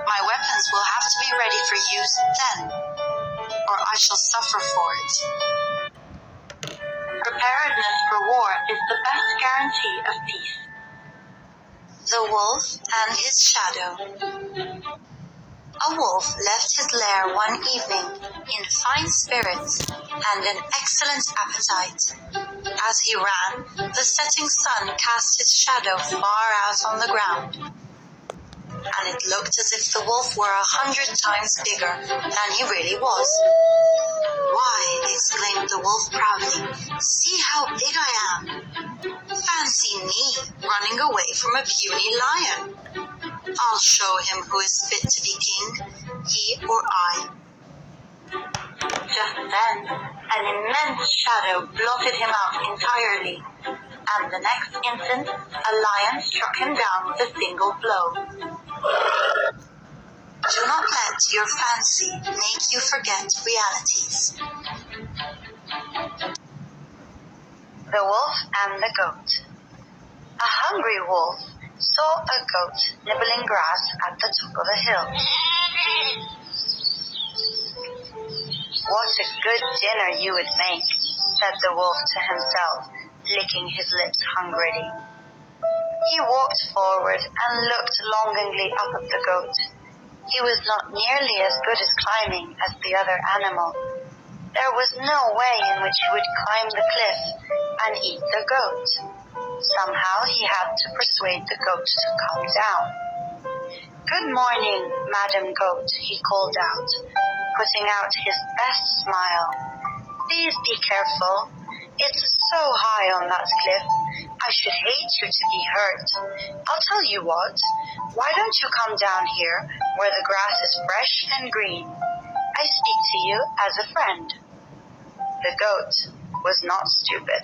Speaker 1: My weapons will have to be ready for use then, or I shall suffer for it." Preparedness for war is the best guarantee of peace. The Wolf and His Shadow. A wolf left his lair one evening in fine spirits and an excellent appetite. As he ran, the setting sun cast his shadow far out on the ground, and it looked as if the wolf were 100 times bigger than he really was. "Why," exclaimed the wolf proudly, "see how big I am! Fancy me running away from a puny lion! I'll show him who is fit to be king, he or I." Just then, an immense shadow blotted him out entirely, and the next instant, a lion struck him down with a single blow. Do not let your fancy make you forget realities. The Wolf and the Goat. A hungry wolf saw a goat nibbling grass at the top of a hill. "What a good dinner you would make," said the wolf to himself, licking his lips hungrily. He walked forward and looked longingly up at the goat. He was not nearly as good as climbing as the other animal. There was no way in which he would climb the cliff and eat the goat. Somehow he had to persuade the goat to come down. "Good morning, Madam Goat," he called out, putting out his best smile. "Please be careful. It's so high on that cliff. I should hate you to be hurt. I'll tell you what. Why don't you come down here where the grass is fresh and green? I speak to you as a friend." The goat was not stupid.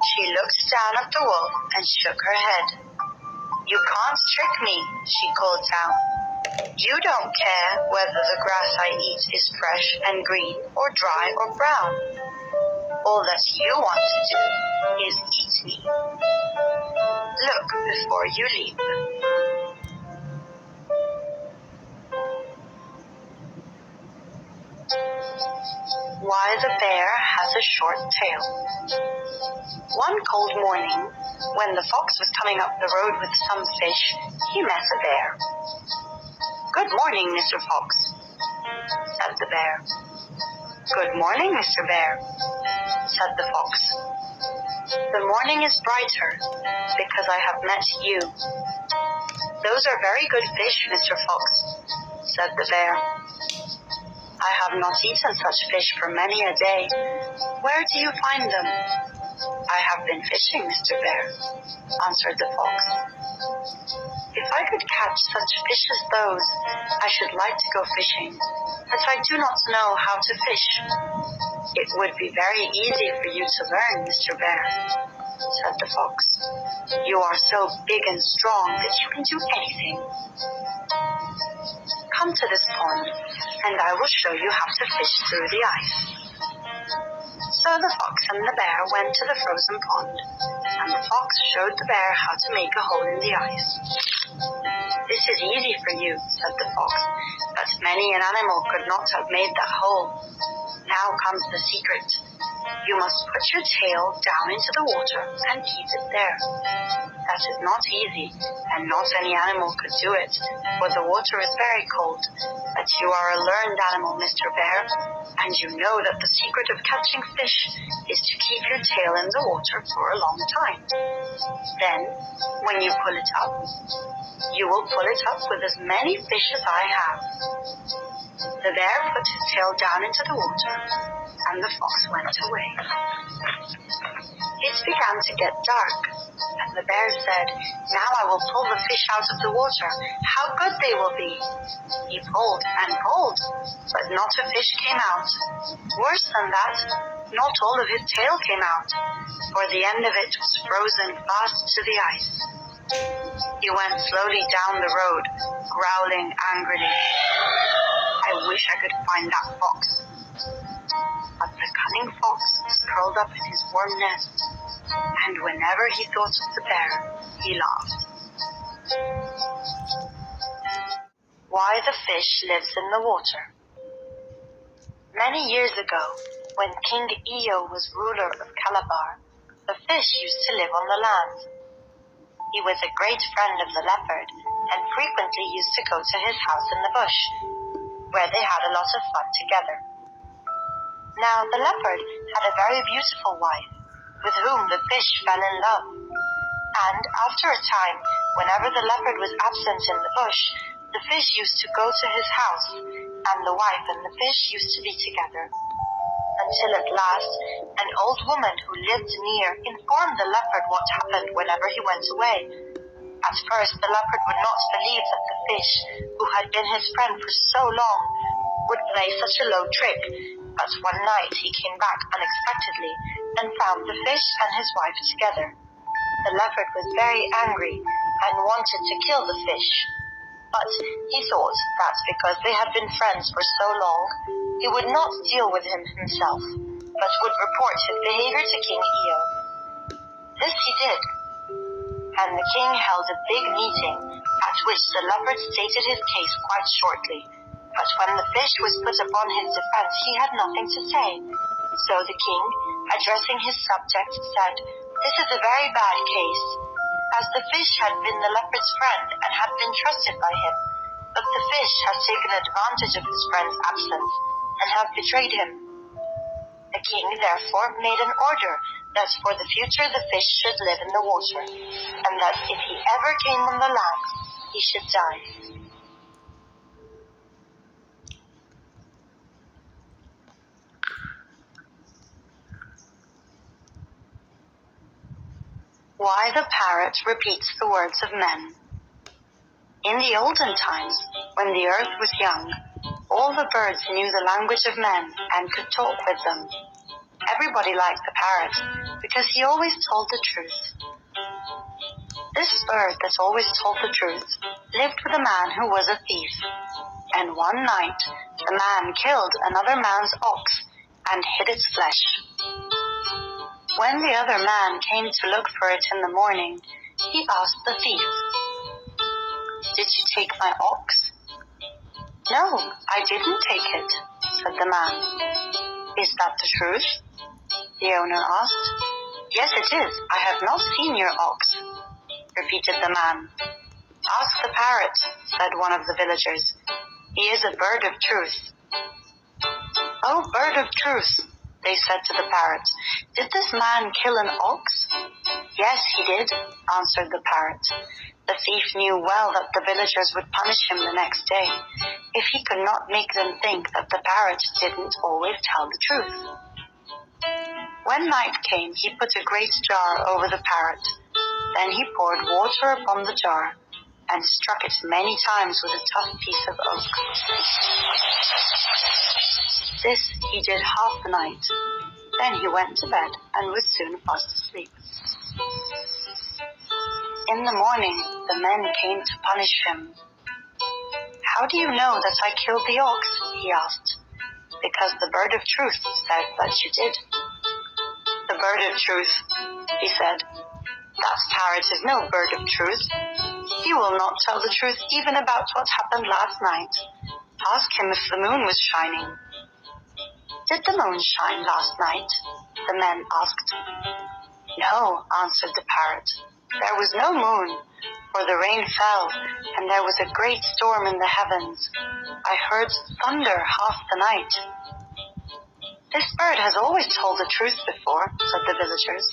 Speaker 1: She looked down at the wolf and shook her head. "You can't trick me," she called down. "You don't care whether the grass I eat is fresh and green or dry or brown. All that you want to do is eat me. Look before you leap." Why the bear has a short tail. One cold morning, when the fox was coming up the road with some fish, he met a bear. "Good morning, Mr. Fox," said the bear. "Good morning, Mr. Bear," said the fox. "The morning is brighter because I have met you." "Those are very good fish, Mr. Fox," said the bear. "I have not eaten such fish for many a day. Where do you find them?" "I have been fishing, Mr. Bear," answered the fox. "If I could catch such fish as those, I should like to go fishing, but I do not know how to fish." "It would be very easy for you to learn, Mr. Bear," said the fox. "You are so big and strong that you can do anything. Come to this pond, and I will show you how to fish through the ice." So the fox and the bear went to the frozen pond, and the fox showed the bear how to make a hole in the ice. "This is easy for you," said the fox, "but many an animal could not have made that hole. Now comes the secret. You must put your tail down into the water and keep it there. That is not easy, and not any animal could do it, for the water is very cold. But you are a learned animal, Mr. Bear, and you know that the secret of catching fish is to keep your tail in the water for a long time. Then, when you pull it up, you will pull it up with as many fish as I have." The bear put his tail down into the water, and the fox went away.
Speaker 12: It began to get dark, and the bear said, "Now I will pull the fish out of the water. How good they will be." He pulled and pulled, but not a fish came out. Worse than that, not all of his tail came out, for the end of it was frozen fast to the ice. He went slowly down the road, growling angrily. "I wish I could find that fox." But the cunning fox was curled up in his warm nest, and whenever he thought of the bear, he laughed. Why the fish lives in the water. Many years ago, when King Io was ruler of Calabar, the fish used to live on the land. He was a great friend of the leopard and frequently used to go to his house in the bush, where they had a lot of fun together. Now, the leopard had a very beautiful wife, with whom the fish fell in love. And after a time, whenever the leopard was absent in the bush, the fish used to go to his house, and the wife and the fish used to be together. Until at last, an old woman who lived near informed the leopard what happened whenever he went away. At first, the leopard would not believe that the fish, who had been his friend for so long, would play such a low trick, but one night he came back unexpectedly and found the fish and his wife together. The leopard was very angry and wanted to kill the fish, but he thought that because they had been friends for so long, he would not deal with him himself, but would report his behavior to King Io. This he did, and the king held a big meeting at which the leopard stated his case quite shortly. But when the fish was put upon his defense, he had nothing to say. So the king, addressing his subjects, said, "This is a very bad case, as the fish had been the leopard's friend and had been trusted by him, but the fish has taken advantage of his friend's absence and have betrayed him." The king therefore made an order that for the future the fish should live in the water, and that if he ever came on the land, he should die. Why the parrot repeats the words of men. In the olden times, when the earth was young, all the birds knew the language of men and could talk with them. Everybody liked the parrot because he always told the truth. This bird that always told the truth lived with a man who was a thief, and one night the man killed another man's ox and hid its flesh. When the other man came to look for it in the morning, he asked the thief, "Did you take my ox?" "No, I didn't take it," said the man. "Is that the truth?" the owner asked. "Yes, it is. I have not seen your ox," repeated the man. "Ask the parrot," said one of the villagers. "He is a bird of truth." "Oh, bird of truth," they said to the parrot, "did this man kill an ox?" "Yes, he did," answered the parrot. The thief knew well that the villagers would punish him the next day if he could not make them think that the parrot didn't always tell the truth. When night came, he put a great jar over the parrot. Then he poured water upon the jar and struck it many times with a tough piece of oak. This he did half the night. Then he went to bed and was soon fast asleep. In the morning, the men came to punish him. "How do you know that I killed the ox?" he asked. "Because the bird of truth said that you did." "The bird of truth," he said. "That parrot is no bird of truth. He will not tell the truth even about what happened last night. Ask him if the moon was shining." "Did the moon shine last night?" the men asked. "No," answered the parrot. "There was no moon, for the rain fell, and there was a great storm in the heavens. I heard thunder half the night." "This bird has always told the truth before," said the villagers.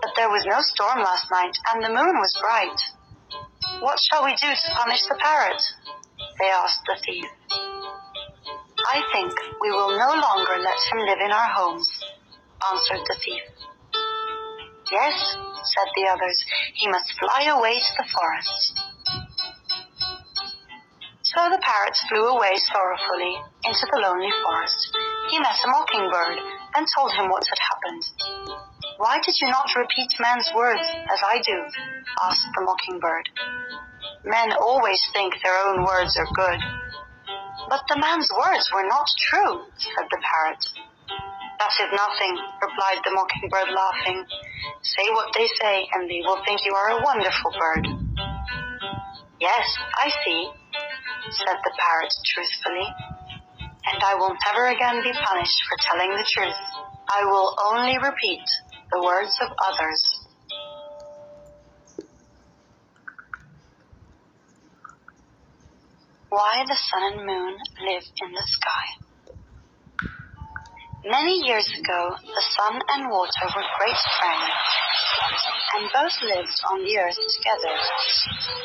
Speaker 12: "But there was no storm last night, and the moon was bright. What shall we do to punish the parrot?" they asked the thief. "I think we will no longer let him live in our homes," answered the thief. Yes, said the others, he must fly away to the forest. So the parrot flew away sorrowfully into the lonely forest. He met a mockingbird and told him what had happened. Why did you not repeat man's words as I do? Asked the mockingbird. Men always think their own words are good. But the man's words were not true, said the parrot. That is nothing, replied the mockingbird, laughing. Say what they say, and they will think you are a wonderful bird. Yes, I see, said the parrot truthfully, and I will never again be punished for telling the truth. I will only repeat the words of others. Why the sun and moon live in the sky. Many years ago, the sun and water were great friends, and both lived on the earth together.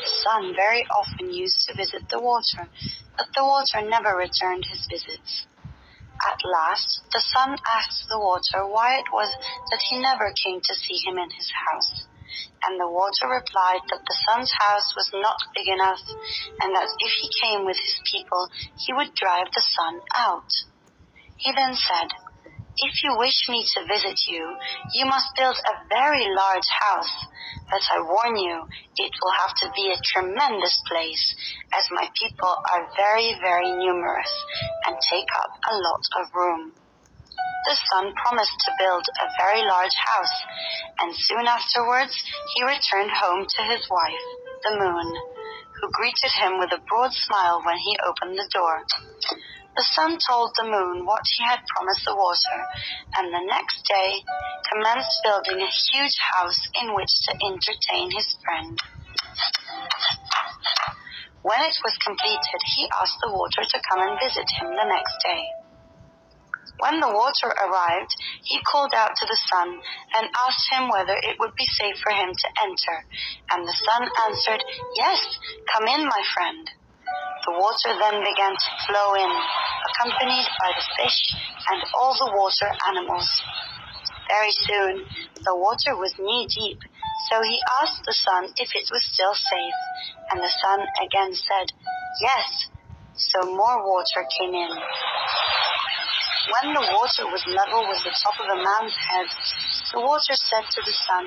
Speaker 12: The sun very often used to visit the water, but the water never returned his visits. At last, the sun asked the water why it was that he never came to see him in his house. And the water replied that the sun's house was not big enough, and that if he came with his people, he would drive the sun out. He then said, If you wish me to visit you, you must build a very large house, but I warn you, it will have to be a tremendous place, as my people are very, very numerous and take up a lot of room. The sun promised to build a very large house, and soon afterwards he returned home to his wife, the moon, who greeted him with a broad smile when he opened the door. The sun told the moon what he had promised the water, and the next day commenced building a huge house in which to entertain his friend. When it was completed, he asked the water to come and visit him the next day. When the water arrived, he called out to the sun and asked him whether it would be safe for him to enter, and the sun answered, Yes, come in, my friend. The water then began to flow in, accompanied by the fish and all the water animals. Very soon, the water was knee-deep, so he asked the sun if it was still safe, and the sun again said, Yes, so more water came in. When the water was level with the top of a man's head, the water said to the sun,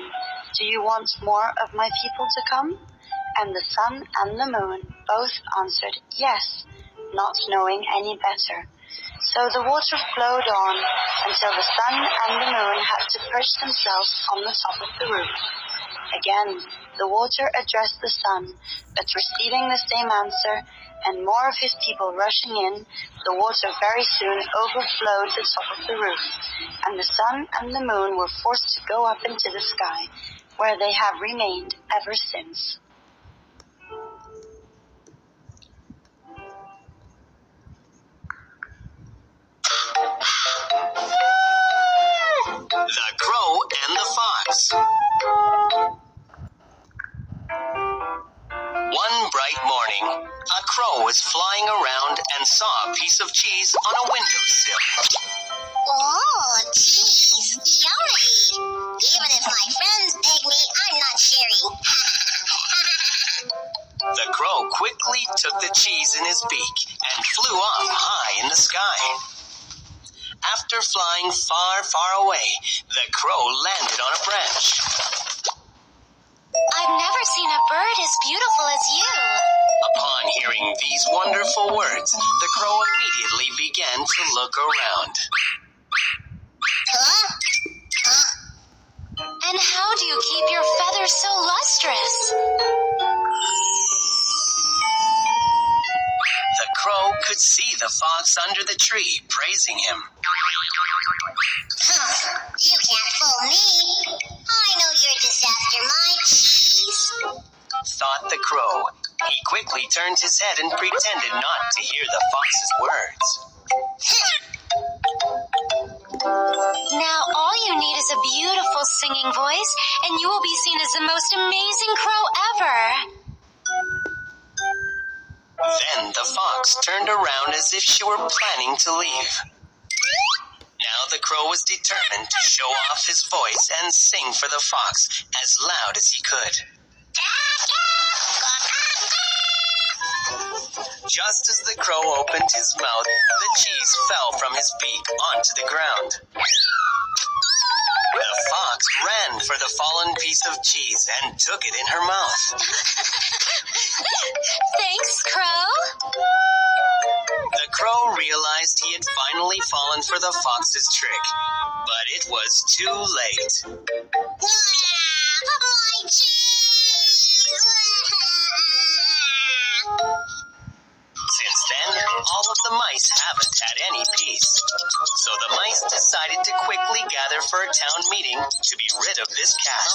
Speaker 12: Do you want more of my people to come? And the sun and the moon both answered yes, not knowing any better. So the water flowed on until the sun and the moon had to perch themselves on the top of the roof. Again, the water addressed the sun, but receiving the same answer, and more of his people rushing in, the water very soon overflowed the top of the roof, and the sun and the moon were forced to go up into the sky, where they have remained ever since.
Speaker 2: The Crow and the Fox. One bright morning, a crow was flying around and saw a piece of cheese on a windowsill.
Speaker 3: Oh, cheese! Yummy! Even if my friends beg me, I'm not sharing.
Speaker 2: The crow quickly took the cheese in his beak and flew up high in the sky. After flying far, far away, the crow landed on a branch.
Speaker 3: I've never seen a bird as beautiful as you.
Speaker 2: Upon hearing these wonderful words, the crow immediately began to look around.
Speaker 3: And how do you keep your feathers so lustrous?
Speaker 2: The crow could see the fox under the tree, praising him.
Speaker 3: You can't fool me. I know you're just after my cheese.
Speaker 2: Thought the crow. He quickly turned his head and pretended not to hear the fox's words.
Speaker 3: Now all you need is a beautiful singing voice, and you will be seen as the most amazing crow ever.
Speaker 2: Then the fox turned around as if she were planning to leave. Now the crow was determined to show off his voice and sing for the fox as loud as he could. Just as the crow opened his mouth, the cheese fell from his beak onto the ground. The fox ran for the fallen piece of cheese and took it in her mouth.
Speaker 3: Thanks, Crow.
Speaker 2: The crow realized he had finally fallen for the fox's trick, but it was too late.
Speaker 3: My cheese!
Speaker 2: Since then, all of the mice haven't had any peace. So the mice decided to quickly gather for a town meeting to be rid of this cat.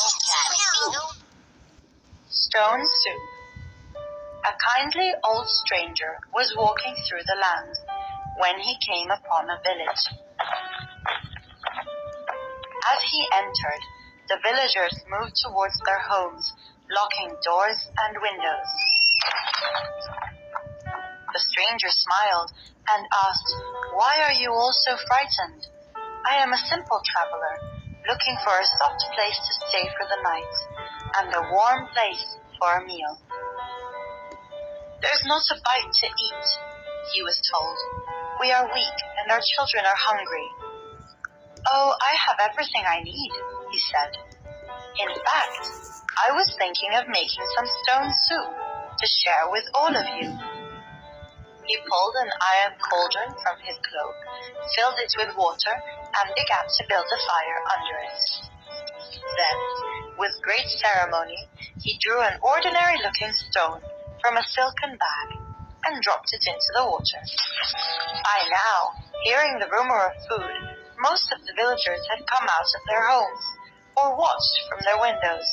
Speaker 12: Stone Soup. A kindly old stranger was walking through the land when he came upon a village. As he entered, the villagers moved towards their homes, locking doors and windows. The stranger smiled and asked, "Why are you all so frightened? I am a simple traveler, looking for a soft place to stay for the night and a warm place for a meal." "There's not a bite to eat," he was told. "We are weak and our children are hungry." "Oh, I have everything I need," he said. "In fact, I was thinking of making some stone soup to share with all of you." He pulled an iron cauldron from his cloak, filled it with water, and began to build a fire under it. Then, with great ceremony, he drew an ordinary-looking stone from a silken bag and dropped it into the water. By now, hearing the rumor of food, most of the villagers had come out of their homes or watched from their windows.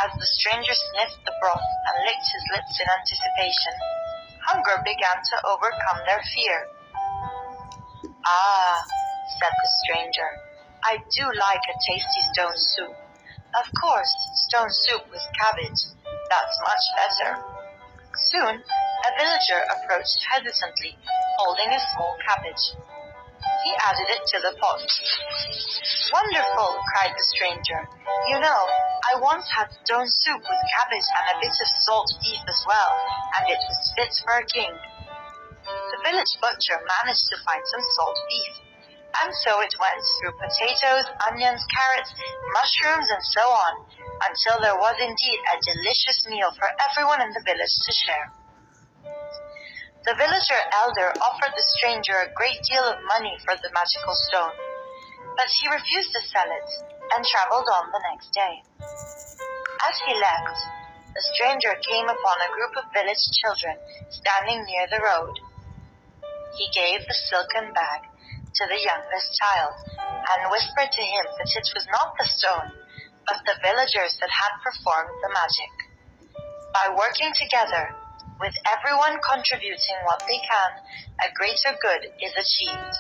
Speaker 12: As the stranger sniffed the broth and licked his lips in anticipation, hunger began to overcome their fear. "Ah," said the stranger, "I do like a tasty stone soup. Of course, stone soup with cabbage. That's much better." Soon, a villager approached hesitantly, holding a small cabbage. He added it to the pot. "Wonderful," cried the stranger. "You know, I once had stone soup with cabbage and a bit of salt beef as well, and it was fit for a king." The village butcher managed to find some salt beef, and so it went through potatoes, onions, carrots, mushrooms, and so on, until there was indeed a delicious meal for everyone in the village to share. The villager elder offered the stranger a great deal of money for the magical stone, but he refused to sell it and traveled on the next day. As he left, the stranger came upon a group of village children standing near the road. He gave the silken bag to the youngest child and whispered to him that it was not the stone, but the villagers that had performed the magic. By working together, with everyone contributing what they can, a greater good is achieved.